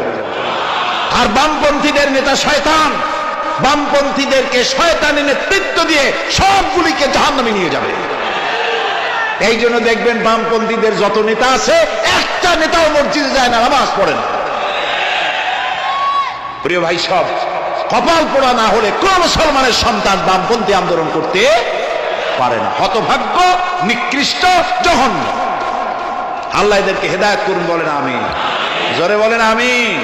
আর বামপন্থীদের নেতা শয়তান, বামপন্থীদেরকে শয়তানের নেতৃত্ব দিয়ে সবগুলিকে জাহান্নামে নিয়ে যাবে। এই জন্য দেখবেন বামপন্থীদের যত নেতা আছে, একটা নেতাও মসজিদে যায় না, নামাজ পড়ে না। প্রিয় ভাই সব, কপাল পোড়া না হলে কোন মুসলমানের সন্তান বামপন্থী আন্দোলন করতে পারে না। হতভাগ্য, নিকৃষ্ট, জঘন্য। আল্লাহ এদেরকে হেদায়েত করুন, বলেন আমিন। জোরে বলেন আমিন।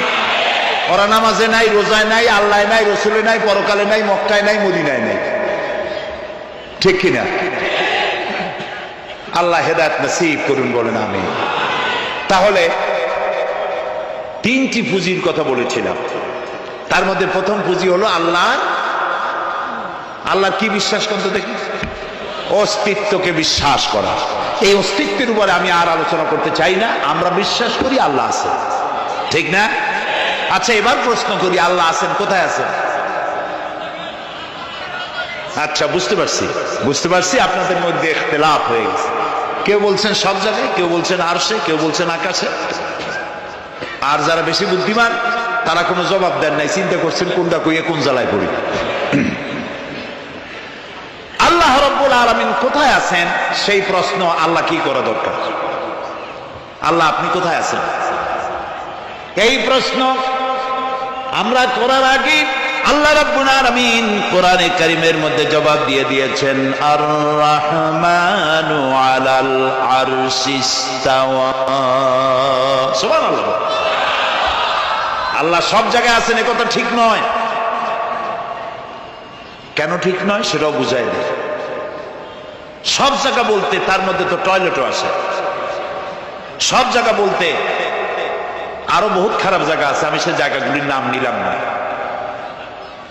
ওরা নামাজে নাই, রোজায় নাই, আল্লাহ নাই, রসুলে নাই, পরকালে নাই, মক্কায় নাই, মদিনায় নাই, ঠিক কিনা? আল্লাহ হেদায়েত নসিব করুন, বলেন আমিন। তাহলে 3টি পুঁজির কথা বলেছিলাম। তার মধ্যে প্রথম পুঁজি হলো আল্লাহ। আল্লাহ কি বিশ্বাস করতে দেখি? অস্তিত্বকে বিশ্বাস করা। এই অস্তিত্বের উপরে আমি আর আলোচনা করতে চাই না। আমরা বিশ্বাস করি আল্লাহ আছে, ঠিক না? আচ্ছা, এবার প্রশ্ন করি, আল্লাহ আছেন, কোথায় আছেন? আচ্ছা, বুঝতে পারছি আপনাদের মধ্যে ইখতিলাফ হয়ে গেছে। কেউ বলছেন সব জায়গায়, কেউ বলছেন আরশে, কেউ বলছেন আকাশে। আর যারা বেশি বুদ্ধিমান তারা কোনো জবাব দেন নাই, চিন্তা করছেন কোনটা কইয়ে কোন জ্বালায় পড়ি। আল্লাহ রাব্বুল আলামিন কোথায় আছেন সেই প্রশ্ন আল্লাহ কি করা দরকার? আল্লাহ আপনি কোথায় আছেন এই প্রশ্ন আমরা করার আগে আল্লাহ রাব্বুল আলামিন কোরআনে কারীমের মধ্যে জবাব দিয়ে দিয়েছেন, আর রাহমানু আলাল আরশিস্তাওয়া। সুবহানাল্লাহ। আল্লাহ সব জায়গায় আছেন এ কথা ঠিক নয়। কেন ঠিক নয় সেটাও বুঝাই দেয়। সব জায়গা বলতে তার মধ্যে তো টয়লেটও আছে। সব জায়গা বলতে আরো বহুত খারাপ জায়গা আছে, আমি সে জায়গাগুলির নাম নিলাম না।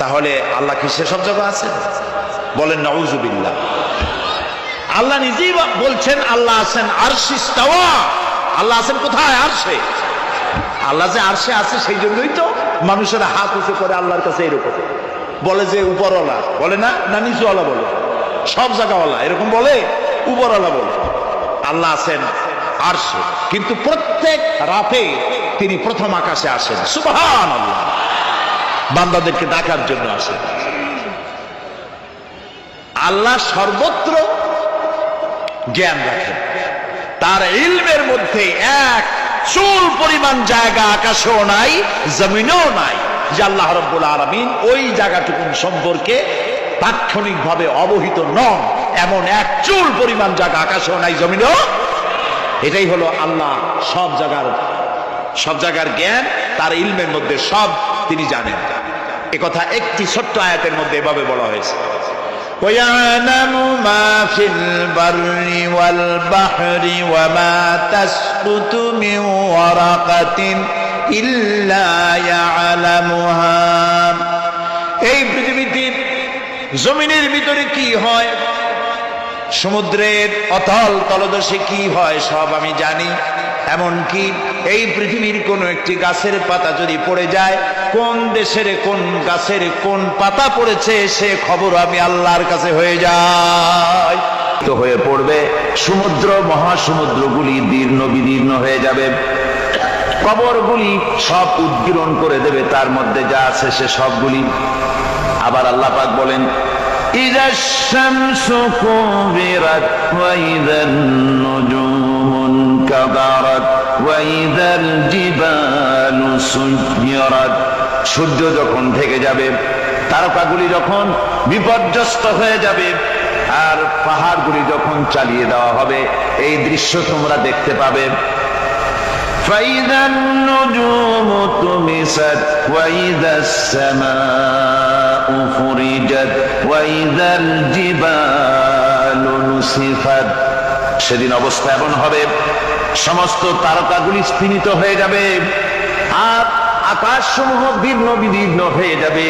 তাহলে আল্লাহ কি সেসব জায়গা আছে? বলেন নাউজুবিল্লাহ। আল্লাহ নিজেই বলছেন আল্লাহ আছেন আরশে ইস্তাওয়া। আল্লাহ আছেন কোথায়? আরশে। আল্লাহ যে আরশে আছে সেই জন্যই তো মানুষেরা হাত উঁচু করে আল্লাহর কাছে এরকম বলে যে উপরওয়ালা বলে না, না নিচুওয়ালা বলে, সব জায়গাওয়ালা এরকম বলে, উপরওয়ালা বলে। আল্লাহ আছেন আরশে, কিন্তু প্রত্যেক রাতে তিনি প্রথম আকাশে আসেন। সুবহানাল্লাহ। বান্দাদেরকে ডাকার জন্য আসেন। আল্লাহ সর্বত্র জ্ঞান রাখেন। তার ইলমের মধ্যে এক চুল পরিমাণ জায়গা আকাশেও নাই, জমিনেও নাই যে আল্লাহ রাব্বুল আলামিন ওই জায়গাটুকু সম্পর্কে তাৎক্ষণিকভাবে অবহিত নন। এমন এক চুল পরিমাণ জায়গা আকাশেও নাই, জমিনেও। এটাই হলো আল্লাহ সব জায়গার জ্ঞান তার ইলমের মধ্যে সব তিনি জানেন। একথা একটি ছোট্ট আয়াতের মধ্যে এভাবে বলা হয়েছে, وَيَعْلَمُ مَا فِي الْبَرِّ وَالْبَحْرِ وَمَا تَسْقُطُ مِنْ وَرَقَةٍ إِلَّا يَعْلَمُهَا। এই পৃথিবীতে জমিনের ভিতরে কি হয়, সমুদ্রের অতল তলদেশে কি হয় সব আমি জানি। এমনকি এই পৃথিবীর কোন একটি গাছের পাতা যদি পড়ে যায়, কোন দেশের কোন গাছের কোন পাতা পড়েছে সে খবর আমি আল্লাহর কাছে হয়ে যায় তো হয়ে পড়বে। সমুদ্র মহাসমুদ্রগুলি দীর্ণ বিদীর্ণ হয়ে যাবে, কবরগুলি সব উদ্গীরণ করে দেবে, তার মধ্যে যা আছে সে সবগুলি। আবার আল্লাহ পাক বলেন, إذا الشمس كورت وإذا النجوم انكدرت وإذا الجبال سيرت। সূর্য যখন ঢেকে যাবে, তারকাগুলি যখন বিপর্যস্ত হয়ে যাবে, আর পাহাড়গুলি যখন চালিয়ে দেওয়া হবে, এই দৃশ্য তোমরা দেখতে পাবে। فإذا النجوم طمست وإذا السماء فرجت وإذا الجبال نسفت। সেদিন অবস্থা এমন হবে, সমস্ত তারকাগুলি স্ফীত হয়ে যাবে, আর আকাশসমূহ দীর্ণ বিদীর্ণ হয়ে যাবে।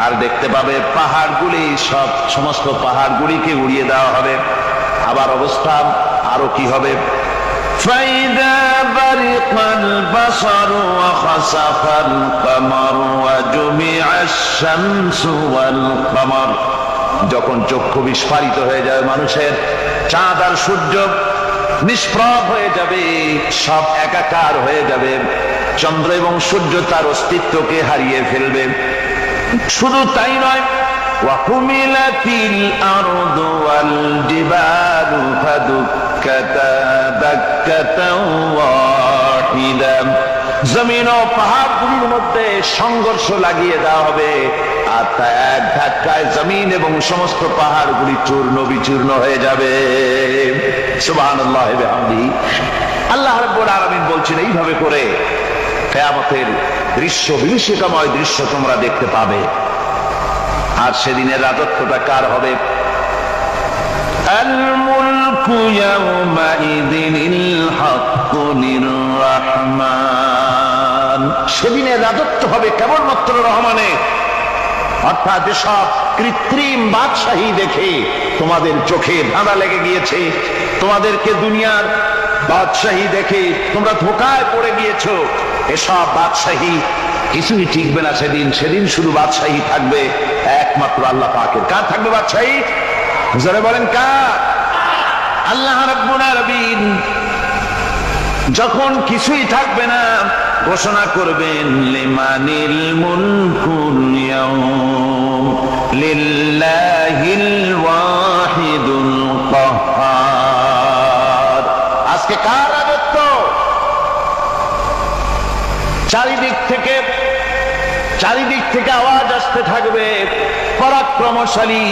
আর দেখতে পাবে পাহাড়গুলি সমস্ত পাহাড়গুলিকে উড়িয়ে দেওয়া হবে। আবার অবস্থা আরো কি হবে, فإذا برق البصر وخسف القمر وجمع الشمس والقمر। যখন চক্ষু বিস্ফারিত হয়ে যাবে মানুষের, চাঁদ আর সূর্য নিষ্প্রভ হয়ে যাবে, সব একাকার হয়ে যাবে, চন্দ্র এবং সূর্য তার অস্তিত্বকে হারিয়ে ফেলবে। শুধু তাই নয়, وحملت الأرض والجبال فدكتا دكة واحدة। জমিন ও পাহাড়গুলির মধ্যে সংঘর্ষ লাগিয়ে দেওয়া হবে, আর তা এক ধাক্কায় জমিন এবং সমস্ত পাহাড়গুলি চূর্ণ বিচূর্ণ হয়ে যাবে। সুবহানাল্লাহ ওয়া বিহামদিহি। আল্লাহ রাব্বুল আলামিন বলছেন, এইভাবে করে কিয়ামতের দৃশ্য, বিভীষিকাময় দৃশ্য তোমরা দেখতে পাবে। আর সেদিনের রাজত্বটা কার হবে? আল মুলকু ইয়াউমাইযিনিল হাক্কু লির রহমান। সেদিনের রাজত্ব হবে কেবলমাত্র রহমানের। অর্থাৎ যেসব কৃত্রিম বাদশাহী দেখে তোমাদের চোখে ধাঁধা লেগে গিয়েছে, তোমাদেরকে দুনিয়ার বাদশাহী দেখে তোমরা ধোঁকায় পড়ে গিয়েছো, এসব বাদশাহী কিছুই টিকবে না সেদিন। সেদিন শুধু বাদশাহী থাকবে একমাত্র আল্লাহ পাকের। কার থাকবে বাদশাহী? যারা বলেন কার? আল্লাহ রাব্বুল আলামিন যখন কিছুই থাকবে না ঘোষণা করবেন লিমানিল মুলকুল ইয়াউম লিল্লাহিল ওয়াহিদুল কাহ্হার। আজকে কার রাজত্ব? চারিদিক থেকে আওয়াজ আসতে থাকবে পরাক্রমশালী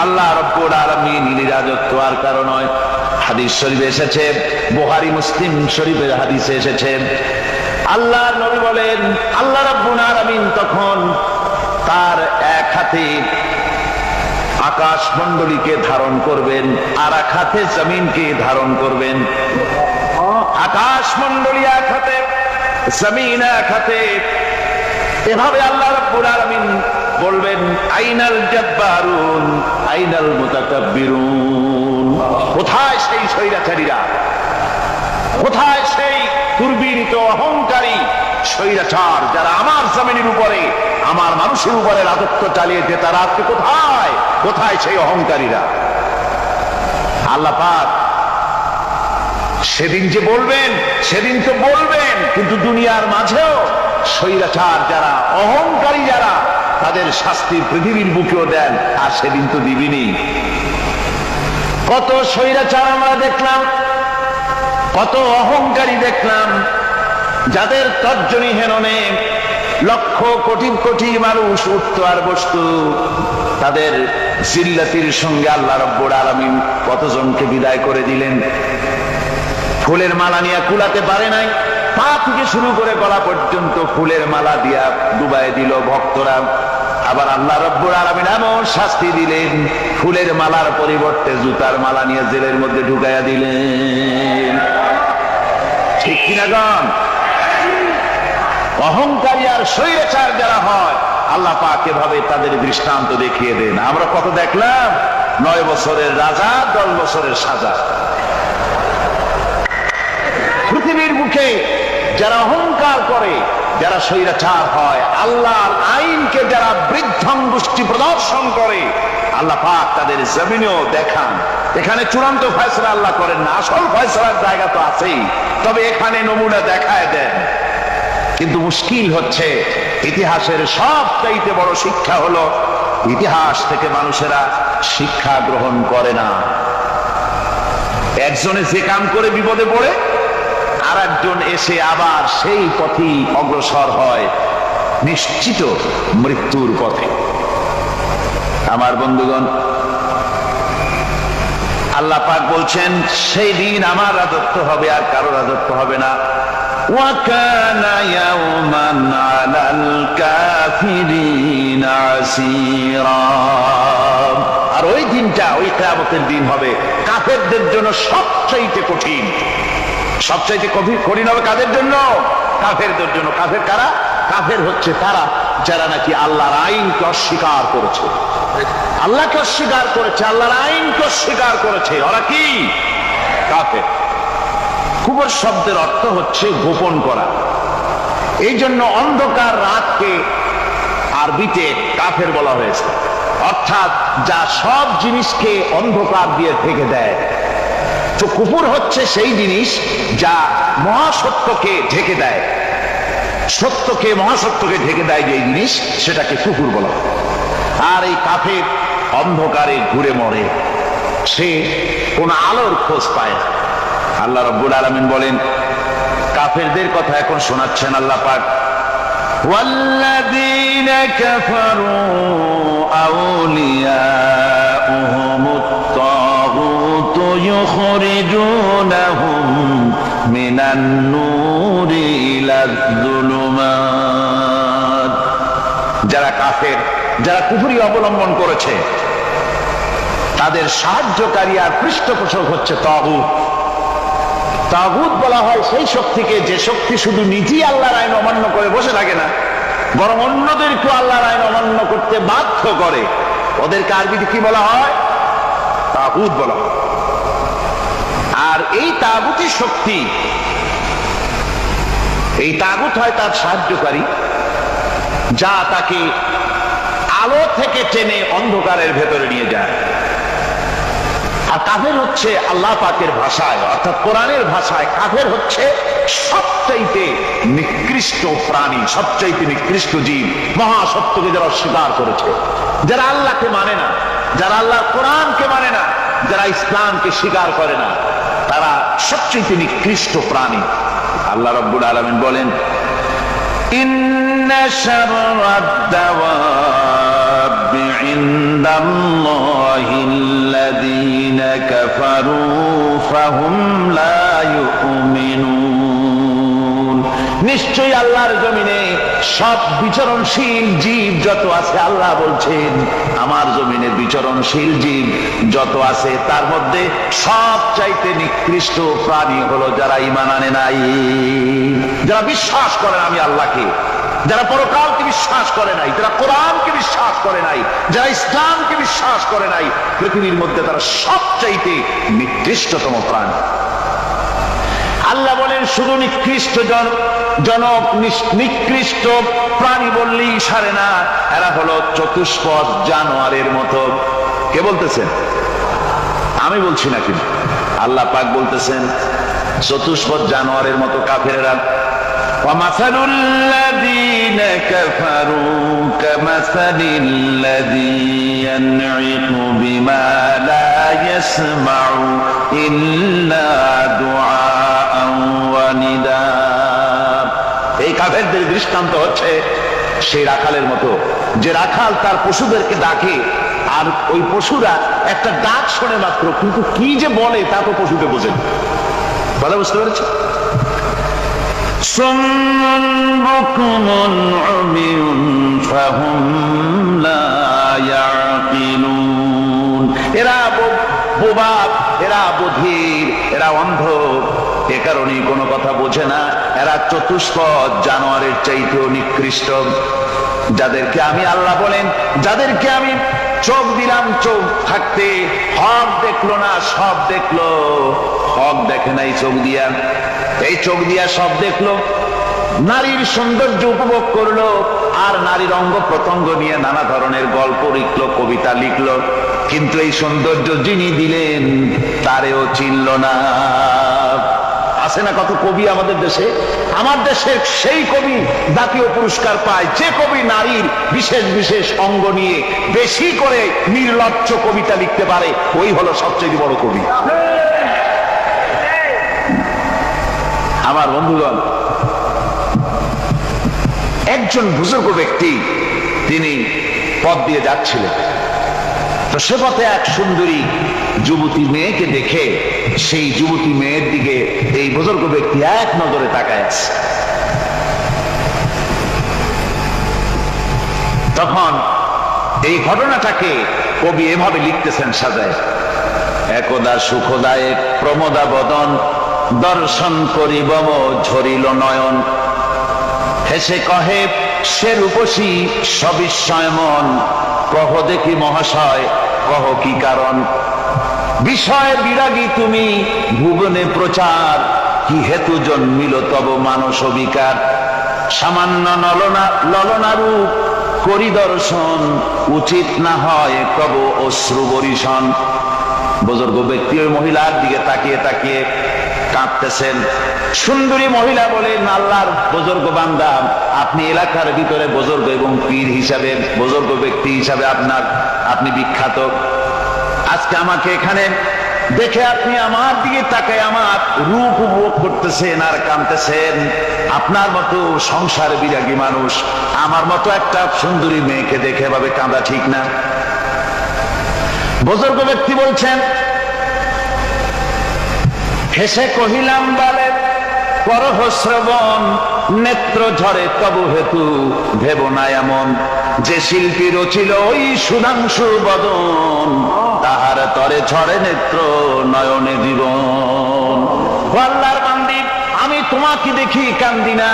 আল্লাহ রাব্বুল আলামিনের রাজত্ব। আর কারণ নয়, হাদিস শরীফে এসেছে, বুখারী মুসলিম শরীফের হাদিসে এসেছে, আল্লাহর নবী বলেন আল্লাহ রাব্বুল আলামিন তখন তার এক হাতে আকাশ মণ্ডলীকে ধারণ করবেন, আর এক হাতে জমিনকে ধারণ করবেন। আকাশ মণ্ডলী এক হাতে, জমিন এক হাতে। এভাবে আল্লাহ রাব্বুল আলামিন বলবেন আইনাল জাব্বারুন আইনাল মুতাকাব্বিরুন। কোথায় সেই স্বৈরাচারীরা? কোথায় সেই দুর্বিনীত অহংকারী স্বৈরাচার যারা আমার জমিনের উপরে, আমার মানুষের উপরে রাজত্ব চালিয়েছে? তারা আজকে কোথায়? কোথায় সেই অহংকারীরা? আল্লাহ পাক সেদিন যে বলবেন, সেদিন তো বলবেন, কিন্তু দুনিয়ার মাঝেও স্বৈরাচার যারা, অহংকারী যারা, তাদের শাস্তি পৃথিবীর বুকেও দেন। আর সেদিন তো দিবিনি। কত স্বৈরাচার আমরা দেখলাম, কত অহংকারী দেখলাম, যাদের তর্জনী হেননে লক্ষ কোটি কোটি মানুষ উঠত আর বসত। তাদের জিল্লাতির সঙ্গে আল্লাহ রাব্বুল আলামিন কতজনকে বিদায় করে দিলেন। ফুলের মালা নিয়ে কুলাতে পারে নাই, পা থেকে শুরু করে গলা পর্যন্ত ফুলের মালা দিয়া ডুবাই দিল ভক্তরা। আবার আল্লাহ রাব্বুল আলামিন এমন শাস্তি দিলেন, ফুলের মালার পরিবর্তে জুতার মালা নিয়ে জেলের মধ্যে ঢুকাইয়া দিলেন। ঠিক কিনা গান? অহংকারী আর স্বৈরাচার যারা হয়, আল্লাহ পাক এভাবে তাদের দৃষ্টান্ত দেখিয়ে দেন। আমরা কত দেখলাম, 9 বছরের রাজা 10 বছরের সাজা। পৃথিবীর বুকে যারা অহংকার করে, যারা স্বৈরাচার হয়, আল্লাহর আইনকে যারা বৃদ্ধাঙ্গুষ্টি প্রদর্শন করে, আল্লাহ পাক তাদের জমিনেও দেখান। এখানে চূড়ান্ত ফয়সালা আল্লাহ করেন না, আসল ফয়সালার জায়গা তো আছেই, তবে এখানে নমুনা দেখায় দেন। কিন্তু মুশকিল হচ্ছে, ইতিহাসের সবচাইতে বড় শিক্ষা হলো ইতিহাস থেকে মানুষেরা শিক্ষা গ্রহণ করে না। একজনে যে কাম করে বিপদে পড়ে, আর একজন এসে আবার সেই পথেই অগ্রসর হয়, নিশ্চিত মৃত্যুর পথে। আমার বন্ধুগণ, আল্লাহ পাক বলছেন সেই দিন আমার রাজত্ব হবে, আর কারো রাজত্ব হবে না। ওয়াকানা ইয়াওমান আলাল কাফিরিনা আসীরা। আর ওই দিনটা, ওই কিয়ামতের দিন হবে কাফেরদের জন্য সবচাইতে কঠিন। সবচাইতে কঠিন হবে কাদের জন্য? কাফেরদের জন্য। কাফের কারা? কাফের হচ্ছে তারা যারা নাকি আল্লাহর আইনকে অস্বীকার করেছে, আল্লাহকে অস্বীকার করেছে, আল্লাহর আইনকে অস্বীকার করেছে। ওরা কি? কাফের। কুফর শব্দের অর্থ হচ্ছে গোপন করা। এই জন্য অন্ধকার রাতকে আরবিতে কাফের বলা হয়েছে, অর্থাৎ যা সব জিনিসকে অন্ধকার দিয়ে ঢেকে দেয়। তো কুফর হচ্ছে সেই জিনিস যা মহাসত্যকে ঢেকে দেয়, সত্যকে, মহাসত্যকে ঢেকে দেয় যে জিনিস, সেটাকে কুফর বলা হয়। আর এই কাফের অন্ধকারে ঘুরে মরে, সে কোন আলোর খোঁজ পায় না। আল্লাহ রাব্বুল আলামিন বলেন, কাফেরদের কথা এখন শোনাচ্ছেন আল্লাহ পাক, ওয়াল্লাযীনা কাফারু আউলিয়াউহুমুত তাগুতু ইউখরিজুনাহুম মিনান নূরি ইলায যুলুমাত। যারা কাফের, যারা কুফরি অবলম্বন করেছে, তাদের সাহায্যকারী আর পৃষ্ঠপোষক হচ্ছে তাগুত। তাগুত বলা হয় সেই শক্তিকে যে শক্তি শুধু নিজেই আল্লাহর আইন অমান্য করে বসে থাকে না, বরং অন্যদেরকে আল্লাহর আইন অমান্য করতে বাধ্য করে। ওদেরকে আরবিতে কি বলা হয়? তাগুত বলা হয়। আর এই তাগুতি শক্তি, এই তাগুত হয় তার সাহায্যকারী, যা তাকে আলো থেকে টেনে অন্ধকারের ভেতরে নিয়ে যায়। আর কাফের হচ্ছে আল্লাহ পাকের ভাষায় অর্থাৎ কোরআনের ভাষায় কাফের হচ্ছে সবচাইতে নিকৃষ্ট প্রাণী, সবচাইতে নিকৃষ্ট জীব, মহাসত্যকে যারা অস্বীকার করেছে, যারা আল্লাহকে মানে না, যারা আল্লাহর কোরআনকে মানে না, যারা ইসলামকে স্বীকার করে না, তারা সবচাইতে নিকৃষ্ট প্রাণী। আল্লাহ রাব্বুল আলামিন বলেন, ইন্না শাররাদ দাওয়াবি ইনদাল্লাহিল্লাযীনা কাফারু ফাহুম লা ইউমিনুন। নিশ্চয়ই আল্লাহর জমিনে সব বিচরণশীল জীব যত আছে, আল্লাহ বলছেন আমার জমিনে বিচরণশীল জীব যত আছে তার মধ্যে সবচাইতে নিকৃষ্ট প্রাণী হলো যারা ঈমান আনে নাই, যারা বিশ্বাস করে না আমি আল্লাহকে, যারা পরকালকে বিশ্বাস করে নাই, যারা কোরআনকে বিশ্বাস করে নাই, যারা ইসলামকে বিশ্বাস করে নাই, পৃথিবীর মধ্যে তারা সবচাইতে নিকৃষ্টতম প্রাণী। আল্লাহ বলেন শুধু নিকৃষ্ট জনক নিকৃষ্ট প্রাণী বললেই সারে না, এরা হলো চতুষ্পদ জানোয়ারের মতো। কে বলতেছেন? আমি বলছি না, কিন্তু আল্লাহ পাক বলতেছেন চতুষ্পদ জানোয়ারের মতো কাফেররা। وَمَثَلُ الَّذِينَ كَفَرُوا كَمَثَلِ الَّذِي يَنْعِقُ بِمَا لَا يَسْمَعُ إِلَّا دُعَاءً وَنِدَاءً। এই কাফেরদের দৃষ্টান্ত হচ্ছে সেই রাখালের মতো, যে রাখাল তার পশুদেরকে ডাকে আর ওই পশুরা একটা ডাক শোনে মাত্র, কিন্তু কি যে বলে তা তো পশুকে বোঝেন। কথা বুঝতে পেরেছে? সুম্মুন বুকুমুন উমিয়ুন ফাহুম লা ইয়াকিলুন। এরা বোবা, এরা বধির, এরা অন্ধ, এ কারণেই কোনো কথা বোঝে না। এরা চতুষ্পদ জানোয়ারের চাইতেও নিকৃষ্ট। যাদেরকে আমি আল্লাহ বলেন, যাদেরকে আমি চোখ দিলাম, চোখ থাকতে হক দেখলো না, সব দেখলো, হক দেখে নাই চোখ দিয়া, এই চোখ দিয়া সব দেখলো, নারীর সৌন্দর্য উপভোগ করলো, আর নারীর অঙ্গ প্রত্যঙ্গ নিয়ে নানা ধরনের গল্প লিখলো, কবিতা লিখলো, কিন্তু এই সৌন্দর্য যিনি দিলেন তারেও চিনল না। আছে না কত কবি আমাদের দেশে? আমার দেশের সেই কবি জাতীয় পুরস্কার পায় যে কবি নারীর বিশেষ বিশেষ অঙ্গ নিয়ে বেশি করে নির্লজ্জ কবিতা লিখতে পারে, ওই হলো সবচেয়ে বড় কবি। আমার বন্ধুগণ, একজন বুজুর্গ ব্যক্তি তিনি পথ দিয়ে যাচ্ছিলেন, তো সে পথে এক সুন্দরী যুবতী মেয়েকে দেখে সেই যুবতী মেয়ের দিকে এই বুজুর্গ ব্যক্তি এক নজরে তাকায় আছে। তখন এই ঘটনাটাকে কবি এভাবে লিখতেছেন সাজায়, একদা সুখদায়ক প্রমোদা বদন দর্শন করিব ঝরিল নয়ন, হেসে কহে সে রূপসী সবিস্ময় মন, কহ দেখি মহাশয় কহ কি কারণ, বিষয় বিরাগী তুমি ভুবনে প্রচার, কি হেতু জন্মিল তব মানস বিকার, সামান্য ললনা রূপ করি দর্শন, উচিত না হয় তব অশ্রু বরিশন। বুজুর্গ ব্যক্তি ওই মহিলার দিকে তাকিয়ে তাকিয়ে কাঁদতেছেন। সুন্দরী মহিলা বলেন, আল্লাহর বুজুর্গ বান্দা, আপনি এলাকার ভিতরে বুজুর্গ এবং পীর হিসাবে, বুজুর্গ ব্যক্তি হিসাবে আপনি বিখ্যাত। আজকে আমাকে এখানে দেখে আপনি আমার দিকে তাকায় আমার রূপ উপভোগ করতেছেন আর কাঁদতেছেন। আপনার মতো সংসার বিরাগী মানুষ আমার মতো একটা সুন্দরী মেয়েকে দেখে এভাবে কাঁদা ঠিক না। বুজুর্গ ব্যক্তি বলছেন, হেসে কহিলাম বলে করহ শ্রবণ, নেত্র ঝরে তবু হেতু ভেব না এমন, যে শিল্পী রচিল ওই সুধাংশু বদন, তাহার তরে ঝরে নেত্র নয়নে জীবন। ও আল্লাহর বান্দি, আমি তোমাকে দেখি কান্দি না,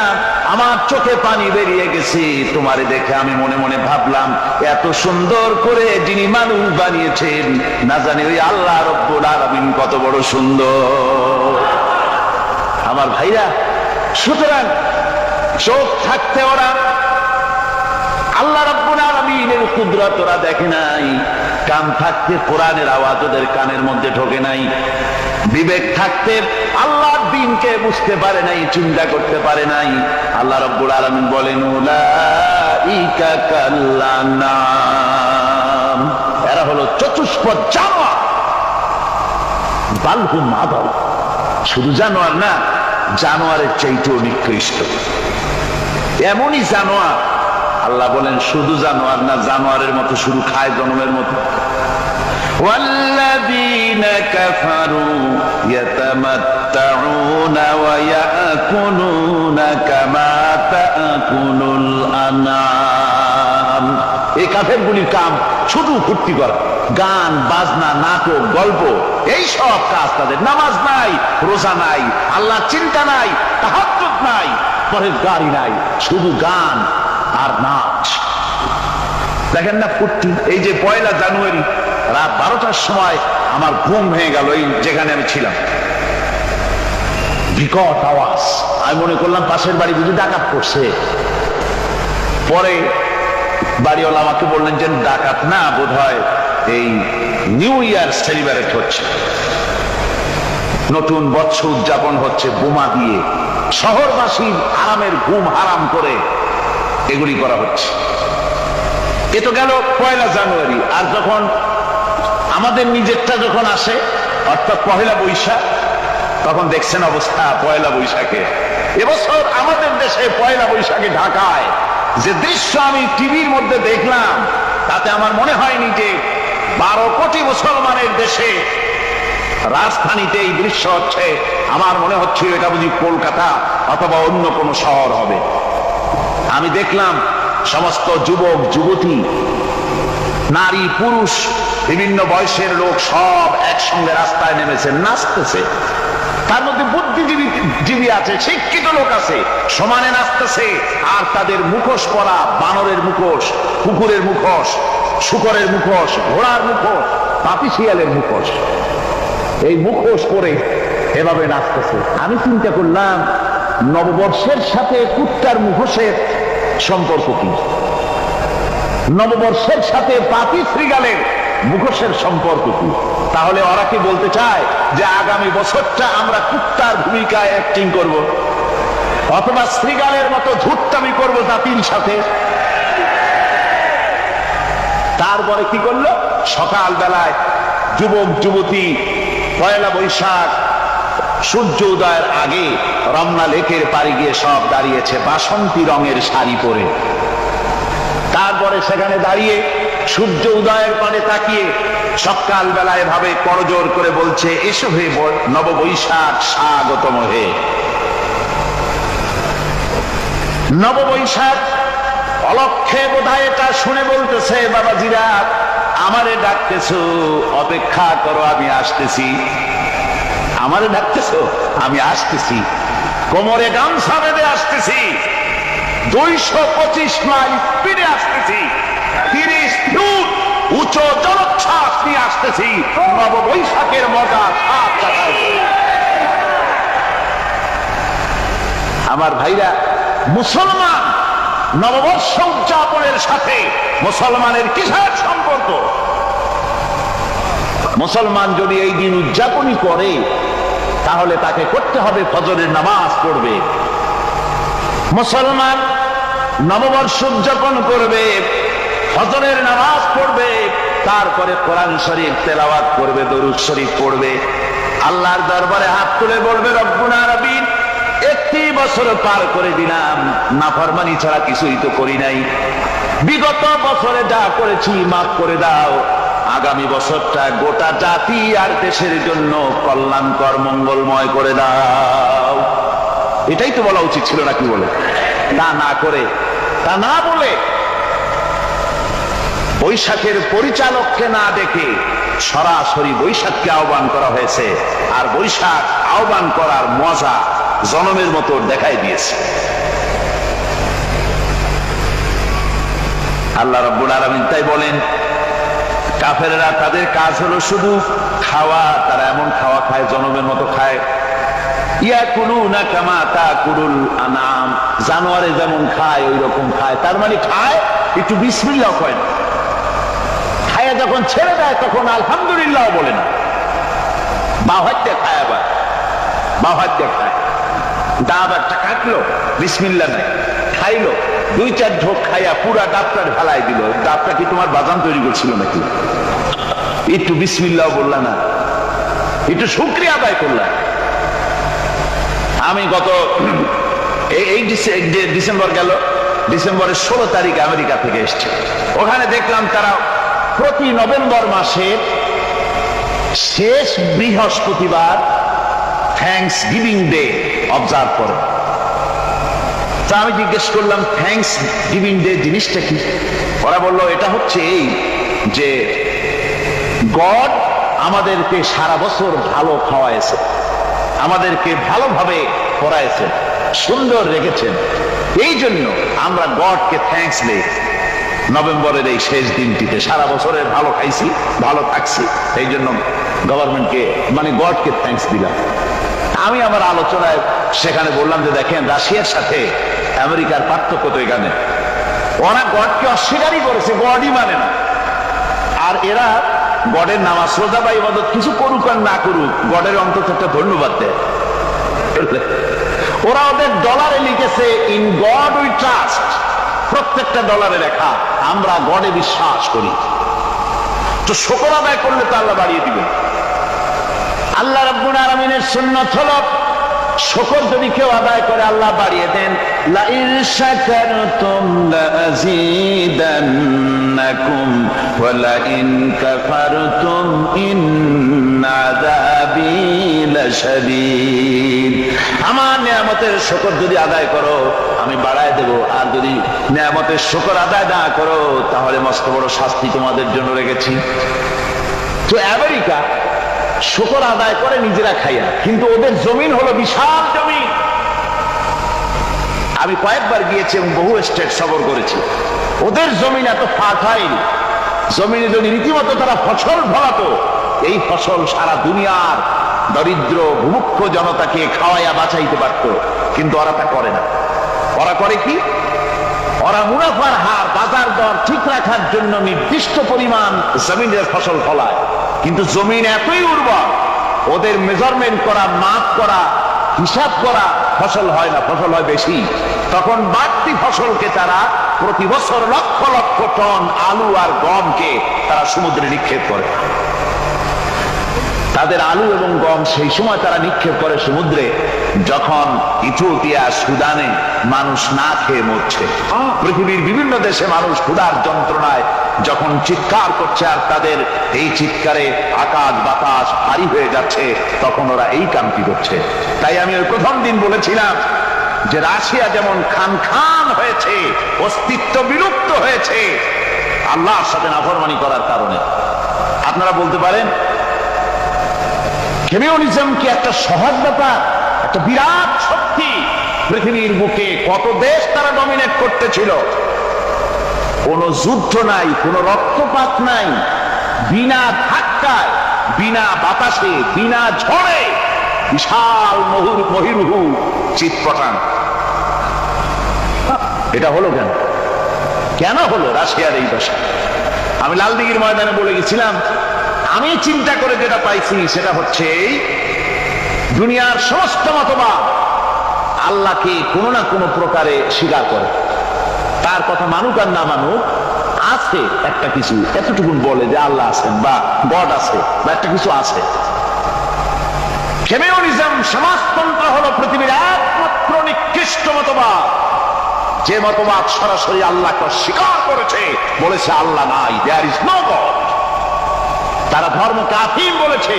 আমার চোখে পানি বেরিয়ে গেছে। তোমারে দেখে আমি মনে মনে ভাবলাম, এত সুন্দর করে যিনি মানুষ বানিয়েছেন, না জানি ওই আল্লাহ রব্বুল আলামিন কত বড় সুন্দর। আমার ভাইরা, সুতরাং চোখ থাকতে ওরা আল্লাহ রাব্বুল আলামিনের কুদরত ওরা দেখে নাই, কান থাকতে কোরআনের আওয়াজ ওদের কানের মধ্যে ঢোকে নাই, বিবেক থাকতে আল্লাহর দ্বীনকে বুঝতে পারে নাই, চিন্তা করতে পারে নাই। আল্লাহ রাব্বুল আলামিন বলেন, উলাইকা কাল্লানাম, এরা হলো চতুষ্পদ জানোয়ার, বালহুম আদাল, শুধু জানোয়ার না, জানোয়ারের চাইতেও নিকৃষ্ট। এমনই জানোয়ার, আল্লাহ বলেন শুধু জানোয়ার না, জানোয়ারের মতো শুরু খায় জনমের মতো। ওয়াল্লাযীনা কাফারু ইয়াতামাত্তাউনা ওয়া ইয়াকুলুনা কামা তাকুলুল আনআম। এই কাফেরগুলির কাম শুধু ফুর্তি করা, গান বাজনা, নাটক, গল্প, এই সব কাজ তাদের। নামাজ নাই, রোজা নাই, আল্লাহ চিন্তা নাই, তাহাজ্জুদ নাই, পরেজগারি নাই, শুধু গান আর নাচ। দেখেন না ফুর্তি। এই যে 1 জানুয়ারি রাত 12টার সময় আমার ঘুম ভেঙে গেল, এই যেখানে আমি ছিলাম, বিকট আওয়াজ। আমি মনে করলাম পাশের বাড়ি বুঝি ডাকাত করছে। পরে বাড়িওয়ালা আমাকে বললেন যে ডাকাত না, বোধ হয় এই নিউ ইয়ার সেলিব্রেট হচ্ছে, নতুন বৎসর উদযাপন হচ্ছে বোমা দিয়ে, শহরবাসীর আরামের ঘুম হারাম করে এগুলি করা হচ্ছে। এ তো গেল 1 জানুয়ারি। আর যখন আমাদের নিজেরটা যখন আসে, অর্থাৎ 1 বৈশাখ, তখন দেখছেন অবস্থা 1 বৈশাখে। এবছর আমাদের দেশে 1 বৈশাখে ঢাকায় যে দৃশ্য আমি টিভির মধ্যে দেখলাম, তাতে আমার মনে হয়নি যে 12 কোটি মুসলমানের দেশে রাজধানীতে এই দৃশ্য হচ্ছে। আমার মনে হচ্ছিল এটা বুঝি কলকাতা অথবা অন্য কোনো শহর হবে। আমি দেখলাম সমস্ত যুবক যুবতী, নারী পুরুষ, বিভিন্ন বয়সের লোক সব একসঙ্গে রাস্তায় নেমেছে, নাচতেছে। তার মধ্যে বুদ্ধিজীবী আছে, শিক্ষিত লোক আছে, সমানে নাচতেছে। আর তাদের মুখোশ পরা, বানরের মুখোশ, কুকুরের মুখোশ, শূকরের মুখোশ, ঘোড়ার মুখোশ, পাপী শিয়ালের মুখোশ, এই মুখোশ পরে এভাবে নাচতেছে। আমি চিন্তা করলাম, নববর্ষের সাথে কুত্তার মুখোশের সম্পর্ক কি? নববর্ষের সাথে পাপী শ্রীগালের মুখোশের সম্পর্ক কি? তাহলে ওরা কি বলতে চায় যে আগামী বছরটা আমরা কুত্তার ভূমিকায় অ্যাক্টিং করব, অথবা শ্রীগালের মতো ধূর্তামি করব জাতির সাথে? তারপরে কি করলো? সকাল বেলায় যুবক যুবতী 1 বৈশাখ সূর্য উদয়ের আগে রমনা লেকের পাড়ে গিয়ে সব দাঁড়িয়েছে বাসন্তী রঙের শাড়ি পরে। তারপরে সেখানে দাঁড়িয়ে সূর্য উদয়ের পানে তাকিয়ে সকাল বেলায় ভাবে করজোর করে বলছে, এসো হে নববৈশাখ স্বাগতম হে। নববৈশাখ অলক্ষে বোধহয় এটা শুনে বলতেছে, বাবাজিরা আমারে ডাকতেছো, অপেক্ষা করো, আমি আসতেছি। আমারে ডাকতেছো, আমি আসতেছি, কোমরে গামছা বেঁধে আসতেছি, 225 মাইল স্পিডে আসতেছি, 30 ফুট উচ্চ জলোচ্ছ্বাস নিয়ে আসতেছি, নববৈশাখের মজা সব জায়গায়। আমার ভাইরা, মুসলমান নববর্ষ উদযাপনের সাথে মুসলমানের কিসের সম্পর্ক? মুসলমান যদি এই দিন উদযাপনই করে, তাহলে তাকে করতে হবে ফজরের নামাজ পড়বে। মুসলমান নববর্ষ উদযাপন করবে, ফজরের নামাজ পড়বে, তারপরে কোরআন শরীফ তেলাওয়াত করবে, দরুদ শরীফ পড়বে, আল্লাহর দরবারে হাত তুলে বলবে, রব্বুনা আলামিন, 31 বছর পার করে দিলাম, নাফরমানি ছাড়া কিছুই তো করি নাই, বিগত বছরে যা করেছি মাফ করে দাও, আগামী বছরটা গোটা জাতি আর দেশের জন্য কল্যাণকর মঙ্গলময় করে দাও। এটাই তো বলা উচিত ছিল, নাকি বলে? তা না করে, তা না বলে, বৈশাখের পরিচালককে না দেখে সরাসরি বৈশাখকে আহ্বান করা হয়েছে, আর বৈশাখ আহ্বান করার মজা জনমের মতো দেখাই দিয়েছে। আল্লাহ রাব্বুল আলামিন তাই বলেন, কাফেররা তাদের কাজ হলো শুধু খাওয়া, তারা এমন খাওয়া খায় জনমের মতো খায়। ইয়াকুলুনা কামা তাকুলুল আনাম, জানোয়ারে যেমন খায় ওই রকম খায়। তার মানে খায়, একটু বিসমিল্লাহ কয় না, খায় যখন ছেড়ে দেয় তখন আলহামদুলিল্লাহ বলে না। বাঁ হাত দিয়ে খায়, আবার বাঁ হাত দিয়ে খায়, ডাব একটা কাটলো বিসমিল্লাহ নাই, খাইলো, 2-4 ঢোক খাইয়া পুরা ডাবটা ঢালাই দিল। ডাবটা কি তোমার বাদাম তৈরি করছিল নাকি? একটু বিসমিল্লাহ বললা না, একটু শুকরিয়া আদায় করলা। আমি গত এই ডিসেম্বর গেল, ডিসেম্বরের 16 তারিখ আমেরিকা থেকে এসছে। ওখানে দেখলাম তারা প্রতি নভেম্বর মাসের শেষ বৃহস্পতিবার থ্যাঙ্কস গিভিং ডে অবজার্ভ করে। তা আমি জিজ্ঞেস করলাম থ্যাঙ্কস গিভিং ডে জিনিসটা কি? ওরা বলল এটা হচ্ছে এই যে গড আমাদেরকে সারা বছর ভালো খাওয়াইছে, আমাদেরকে ভালোভাবে পড়াইছেন, সুন্দর রেখেছেন, এই জন্য আমরা গডকে থ্যাঙ্কস দেই নভেম্বরের এই শেষ দিনটিতে। সারা বছরের ভালো খাইছি, ভালো থাকছি, এই জন্য গভর্নমেন্টকে মানে গডকে থ্যাঙ্কস দিলাম। আমি আমার আলোচনায় সেখানে বললাম যে দেখেন, রাশিয়ার সাথে আমেরিকার পার্থক্য তো এখানে, ওরা গডকে অস্বীকারই করেছে, গডই মানে না। আর এরা গডের নামাজ রোজা বা ইবাদত কিছু করুক আর না করুক, গডের অন্তত একটা ধন্যবাদ দেয়। ওরা ওদের ডলারে লিখেছে ইন গড উই ট্রাস্ট, প্রত্যেকটা ডলারে লেখা আমরা গডে বিশ্বাস করি। তো শুকর আদায় করলে তো আল্লাহ বাড়িয়ে দিবেন। আল্লাহ রাব্বুল আলামিনের সুন্নাত হলো শুকর যদি কেউ আদায় করে আল্লাহ বাড়িয়ে দেন। লা ইন শাকারতুম লাযীদান্নাকুম ওয়া লা ইন কাফারতুম ইন্না আযাবী লাশাদীদ। আমার নিয়ামতের শুকর যদি আদায় করো আমি বাড়ায় দেব, আর যদি নিয়ামতের শুকর আদায় না করো তাহলে মস্ত বড় শাস্তি তোমাদের জন্য রেখেছি। তো আমেরিকা শুকর আদায় করে নিজেরা খাইয়া, কিন্তু ওদের জমিন হলো বিশাল জমিন। আমি কয়েকবার গিয়েছি এবং বহু স্টেট সফর করেছি। ওদের জমিন এত ফার্টাইল, জমিনে যদি রীতিমতো তারা ফসল ফলাতো, এই ফসল সারা দুনিয়ার দরিদ্র ভূমুক্ষ জনতাকে খাওয়াইয়া বাঁচাইতে পারত, কিন্তু ওরা তা করে না। ওরা করে কি? ওরা মুনাফার হার, বাজার দর ঠিক রাখার জন্য নির্দিষ্ট পরিমাণ জমিনের ফসল ফলায়, কিন্তু জমিন এতই উর্বর ওদের মেজারমেন্ট করা, মাপ করা, হিসাব করা ফসল হয় না, ফসল হয় বেশি। তখন বাড়তি ফসলকে তারা প্রতি বছর লক্ষ লক্ষ টন আলু আর গমকে তারা সমুদ্রে নিক্ষেপ করে। তাদের আলু এবং গম সেই সময় তারা নিক্ষেপ করে সমুদ্রে যখন ইথিওপিয়া, সুদানে মানুষ না খেয়ে মরছে। পৃথিবীর বিভিন্ন দেশে মানুষ ক্ষুধার যন্ত্রণায় যখন চিৎকার করছে, আর তাদের এই চিৎকারে আকাশ বাতাস ভারী হয়ে যাচ্ছে, তখন ওরা এই কামটি করছে। তাই আমি ওই প্রথম দিন বলেছিলাম যে রাশিয়া যেমন খান খান হয়েছে, অস্তিত্ব বিলুপ্ত হয়েছে আল্লাহর সাথে নাফরমানি করার কারণে। আপনারা বলতে পারেন কমিউনিজম কি একটা সহজ ব্যাপার? একটা বিরাট শক্তি, পৃথিবীর বুকে কত দেশ তারা ডমিনেট করতেছিল, কোনো যুদ্ধ নাই, কোনো রক্তপাত নাই, বিনা ধাক্কায়, বিনা বাতাসে, বিনা ঝড়ে বিশাল মহিরুহু চিৎপটান। এটা হলো কেন? কেন হলো রাশিয়ার এই দশা? আমি লালদিঘির ময়দানে বলে গেছিলাম, আমি চিন্তা করে যেটা পাইছি সেটা হচ্ছে দুনিয়ার সমস্ত মতবাদ আল্লাহকে কোনো না কোনো প্রকারে স্বীকার করে। তার কথা মানুক আর না মানুক, আছে একটা কিছু, এতটুকু বলে যে আল্লাহ আছেন বা গড আছে বা একটা কিছু আছে। কমিউনিজম, সমাজতন্ত্র হলো পৃথিবীর একমাত্র নিকৃষ্ট মতবাদ, যে মতবাদ সরাসরি আল্লাহকে অস্বীকার করেছে, বলেছে আল্লাহ নাই, দেয়ার ইজ নো গড। তারা ধর্ম কাফির বলেছে।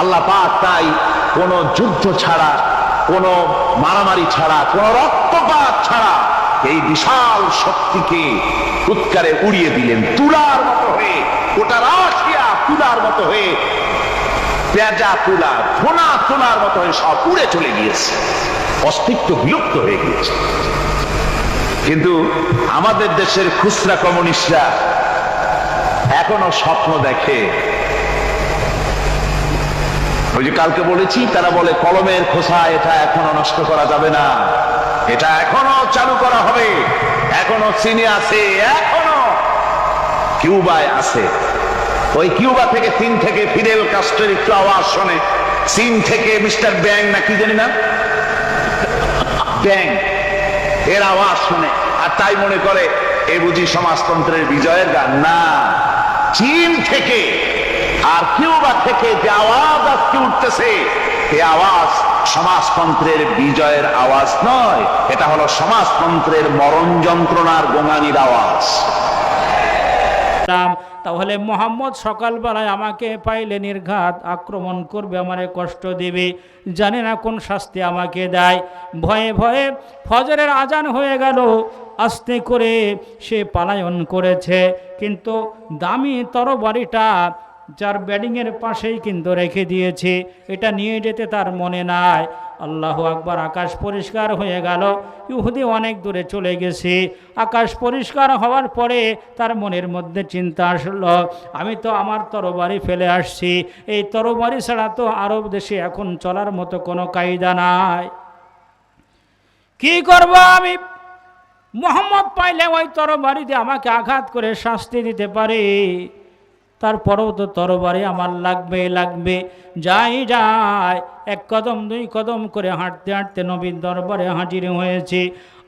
আল্লাহ পাক তাই কোন যুদ্ধ ছাড়া, কোন মারামারি ছাড়া, কোন রক্তপাত ছাড়া এই বিশাল শক্তিকে উৎকারে উড়িয়ে দিলেন। তুলার মতো হয়ে গোটা রাশিয়া তুলার মতো হয়ে, পেঁজা তুলা, ভোনা তুলার মতো হয়ে সব উড়ে চলে গিয়েছে, অস্তিত্ব বিলুপ্ত হয়ে গিয়েছে। কিন্তু আমাদের দেশের খুচরা কমিউনিস্টরা এখনো স্বপ্ন দেখে। ওই যে কালকে বলেছি, তারা বলে কলমের খোসা এটা এখনো নষ্ট করা যাবে না, এটা এখনো চালু করা হবে, এখনো চীনে আছে, এখনো কিউবায় আছে। ওই কিউবা থেকে চীন থেকে ফিদেল কাস্ট্রোর একটু আওয়াজ শোনে, চীন থেকে মিস্টার ব্যাং না কি জানি না, ব্যাং এর আওয়াজ শুনে আর তাই মনে করে এ বুঝি সমাজতন্ত্রের বিজয়ের গান। না, চীন থেকে আর কিউবা থেকে যে আওয়াজ আজকে উঠতেছে, এই আওয়াজ সমাজতন্ত্রের বিজয়ের আওয়াজ নয়, এটা হলো সমাজতন্ত্রের মরণ যন্ত্রণার গোঙানির আওয়াজ। তাহলে মোহাম্মদ সকালবেলায় আমাকে পাইলে নির্ঘাত আক্রমণ করবে, আমারে কষ্ট দিবে, জানে না কোন শাস্তি আমাকে দেয়। ভয়ে ভয়ে ফজরের আজান হয়ে গেল, আস্তে করে সে পালায়ন করেছে, কিন্তু দামি তরবারিটা যার ব্যাডিংয়ের পাশেই কিন্তু রেখে দিয়েছে, এটা নিয়ে যেতে তার মনে নাই। আল্লাহু আকবার, আকাশ পরিষ্কার হয়ে গেল, ইহুদি অনেক দূরে চলে গেছে। আকাশ পরিষ্কার হওয়ার পরে তার মনের মধ্যে চিন্তা আসলো, আমি তো আমার তরবারি ফেলে আসছি, এই তরবারি ছাড়া তো আরব দেশে এখন চলার মতো কোনো কায়দা নাই, কি করব আমি? মোহাম্মদ পাইলে ওই তরবারি দিয়ে আমাকে আঘাত করে শাস্তি দিতে পারে, তারপরেও তো তরবারি আমার লাগবে। যাই যায়, এক কদম দুই কদম করে হাঁটতে হাঁটতে নবীর দরবারে হাজির হয়েছে।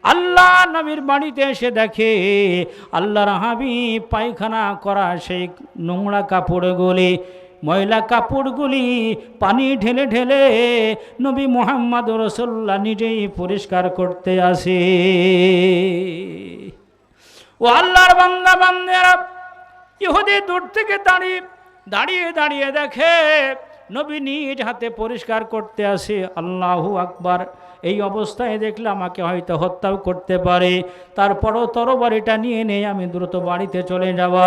আল্লাহ নবীর বাড়িতে এসে দেখে আল্লাহর হাবিব পায়খানা করা সেই নোংরা কাপড়গুলি, ময়লা কাপড়গুলি পানি ঢেলে ঢেলে নবী মুহাম্মদ রাসূলুল্লাহ নিজেই পরিষ্কার করতে আসে। ও আল্লাহর বান্দা বান্দারা, ইহুদি দূর থেকে দাঁড়িয়ে দেখে নবী নিজ হাতে পরিষ্কার করতে আসে। আল্লাহু আকবার, এই অবস্থায় দেখলে আমাকে হয়তো হত্যাও করতে পারে, তারপরও তরবারিটা নিয়ে আমি দ্রুত বাড়িতে চলে যাওয়া।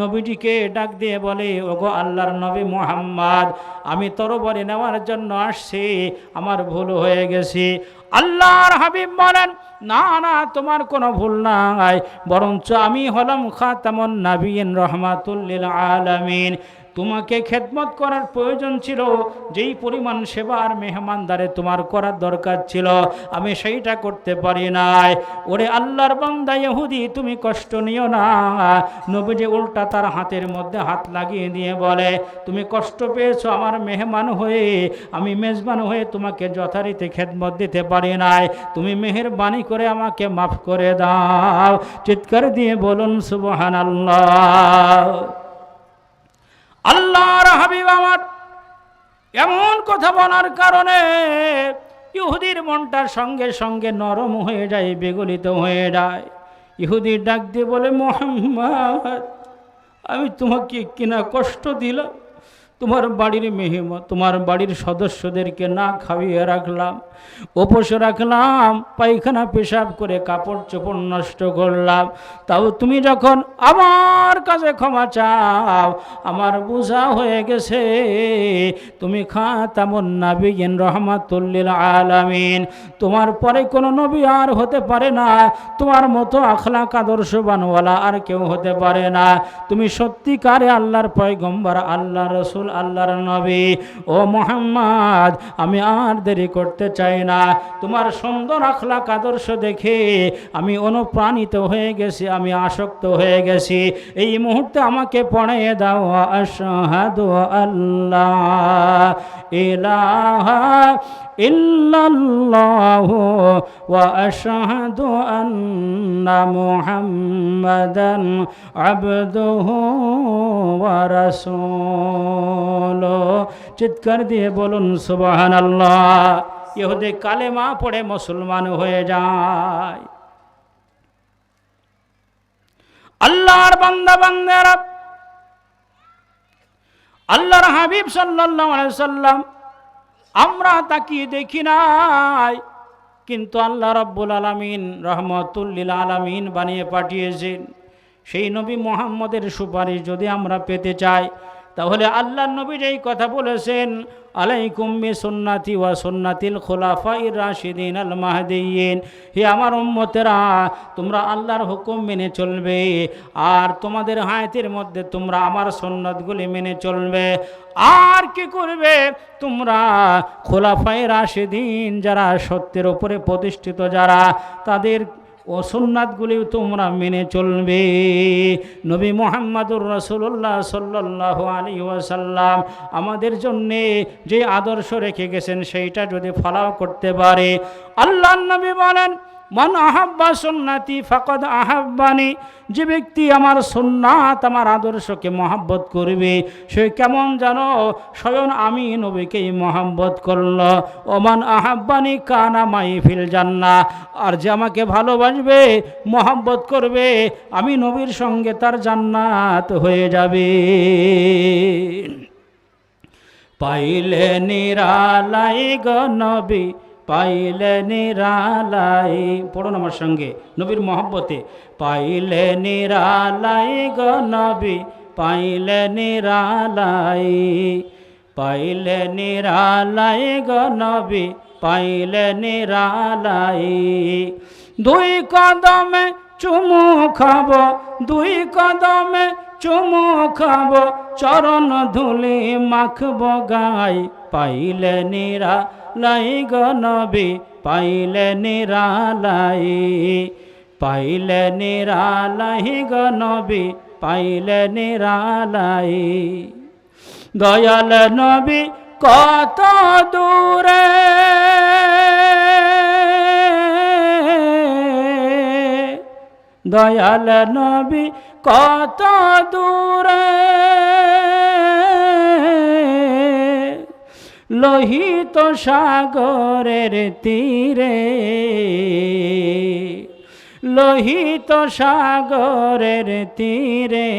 নবীজিকে ডাক দিয়ে বলে, ওগো আল্লাহর নবী মুহাম্মদ, আমি তরবারি নেওয়ার জন্য আসছি, আমার ভুল হয়ে গেছে। আল্লাহর হাবিব বলেন, না না, তোমার কোনো ভুল নাই, বরঞ্চ আমি হলাম খাতামুন নাবিয়িন রাহমাতুল লিল আলামিন। তোমাকে খেদমত করার প্রয়োজন ছিল, যেই পরিমাণ সেবা আর মেহমানদারে তোমার করার দরকার ছিল, আমি সেইটা করতে পারি নাই। ওরে আল্লাহর বান্দা ইহুদি, তুমি কষ্ট নিও না। নবীজি উল্টা তার হাতের মধ্যে হাত লাগিয়ে দিয়ে বলে, তুমি কষ্ট পেয়েছো আমার মেহমান হয়ে, আমি মেজবান হয়ে তোমাকে যথারীতি খেদমত দিতে পারি নাই, তুমি মেহেরবানি করে আমাকে মাফ করে দাও। চিৎকার দিয়ে বলুন সুবহানাল্লাহ। আল্লাহর হাবিব আমার এমন কথা বলার কারণে ইহুদির মনটা সঙ্গে সঙ্গে নরম হয়ে যায়, বিগলিত হয়ে যায়। ইহুদি ডাক দিয়ে বলে, মুহাম্মদ, আমি তোমাকে কিনা কষ্ট দিলাম, তোমার বাড়ির মেহমান, তোমার বাড়ির সদস্যদেরকে না খাইয়ে রাখলাম, উপোস রাখলাম, পায়খানা পেশাব করে কাপড় চোপড় নষ্ট করলাম, তাও তুমি যখন আমার কাছে ক্ষমা চাও, আমার বোঝা হয়ে গেছে, তুমি খাতামুন নাবিয়িন রাহমাতুল লিল আলামিন, তোমার পরে কোনো নবী আর হতে পারে না, তোমার মতো আখলাক আদর্শবানওয়ালা আর কেউ হতে পারে না, তুমি সত্যিকারে আল্লাহর পয়গম্বর, আল্লাহর রাসূল, আল্লাহর নবী। ও মুহাম্মদ, আমি আর দেরি করতে চাই না, তোমার সুন্দর আখলাক আদর্শ দেখে আমি অনুপ্রাণিত হয়ে গেছি, আমি আসক্ত হয়ে গেছি। এই মুহূর্তে আমাকে পড়িয়ে দাও, আশহাদু আল্লাহ ইলাহা ইল্লাল্লাহু ওয়া আশহাদু আন্না মুহাম্মাদান আবদুহু ওয়া রাসূলুহু। চিৎকার দিয়ে বলুন সুবহানাল্লাহ। ইহুদি কালেমা পড়ে মুসলমান হয়ে যায়। আল্লাহর বান্দা বান্দারা, আল্লাহর হাবিব সাল্লাল্লাহু আলাইহি সাল্লাম আমরা তাকিয়ে দেখি নাই, কিন্তু আল্লাহ রাব্বুল আলামিন রহমাতুল লিল আলামিন বানিয়ে পাঠিয়েছেন। সেই নবী মুহাম্মদের সুপারিশ যদি আমরা পেতে চাই, তাহলে আল্লাহর নবী যেই কথা বলেছেন, আলাইকুম বিসুন্নতি ওয়া সুন্নাতিল খুলাফাইর রাশিদিন আল মাহদিয়িন, হে আমার উম্মতেরা, তোমরা আল্লাহর হুকুম মেনে চলবে আর তোমাদের হায়াতের মধ্যে তোমরা আমার সুন্নাতগুলি মেনে চলবে। আর কি করবে? তোমরা খুলাফায়ে রাশিদিন যারা সত্যের উপরে প্রতিষ্ঠিত যারা, তাদের ও সুন্নাতগুলি তোমরা মেনে চলবে। নবী মুহাম্মদুর রাসূলুল্লাহ সাল্লাল্লাহু আলাইহি ওয়াসাল্লাম আমাদের জন্যে যে আদর্শ রেখে গেছেন সেইটা যদি ফলো করতে পারে, আল্লাহর নবী বলেন, মান আহাব্বা সুন্নতি ফাকাদ আহাব্বানি, যে ব্যক্তি আমার সুন্নাত আমার আদর্শকে মহব্বত করবে সে কেমন জানো, স্বয়ং আমি নবীকেই মহব্বত করল। ওমান আহাব্বানি কানা মাই ফিল জান্নাহ, আর যে আমাকে ভালোবাসবে মহব্বত করবে আমি নবীর সঙ্গে তার জান্নাত হয়ে যাবে। পাইলে নিরালাই গো নবী, পাইলে নিরালাই, পড়ুন আমার সঙ্গে, নবীর মহব্বতে, পাইলে নিরালাই গো নবী, পাইলে নিরালাই, পাইলে নিরালাই গো নবী, পাইলে নিরালাই। দুই কদমে চুমু খাব, দুই কদমে চুমু খাব, চরণ ধুলি মাখব গাই, পাইলে নিরালাই গো নবী, পাইলে নিরালাই, পাইলে নিরালাই গো নবী, পাইলে নিরালাই। দয়াল নবী কত দূরে, দয়াল নবী কত দূরে, লোহিত সাগরের তীরে, লোহিত সাগরের তীরে,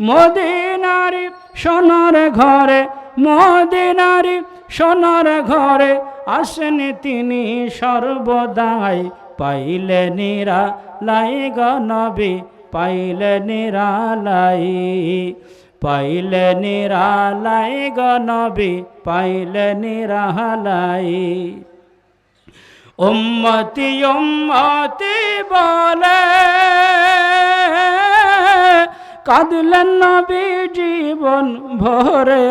মদিনারি সোনার ঘরে, মদিনারি সোনার ঘরে আসেন তিনি সর্বদাই, পাইলে নিরালাই গো নবী, পাইলে নিরালাই, পাইলে নিরালাই গো নবী, পাইলে নিরালাই। উম্মতি উম্মতি বলে কাঁদলেন নবী জীবন ভরে,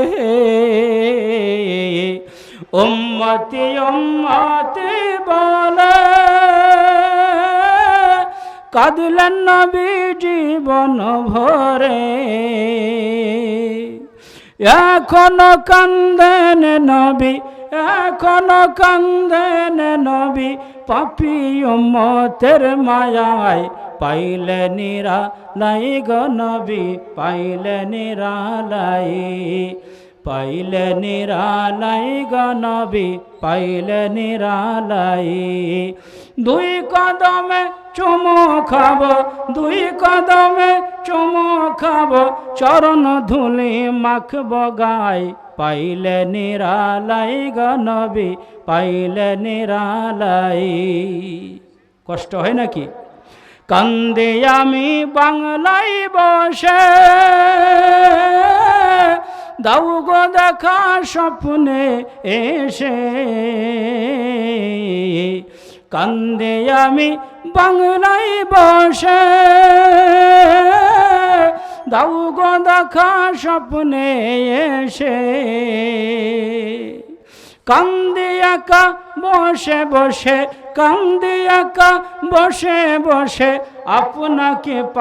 উম্মতি উম্মতি বলে কাঁদলেন নবী জীবন ভরে। এখনো কান্দেন নবী, এখনো কান্দেন নবী, পাপী উম্মতের মায়ায়, পাইলে নিরালাই গো নবী, পাইলে নিরালাই, পাইলে নিরালাই গো নবী, পাইলে নিরালাই। দুই কদমে চুমু খাব, দুই কদমে চুমু খাব, চরণ ধুলি মাখব গাই, পাইলে নিরালাই গো নবী, পাইলে নিরালাই। কষ্ট হয় নাকি? কান্দে আমি বাংলায় বসে, দাও গো দেখা স্বপ্নে এসে, কান্দে আমি বাংলায় বসে, দাও গো দেখা স্বপ্নে এসে, কান্দে একা বসে বসে, কান্দে একা বসে বসে, আপনাকে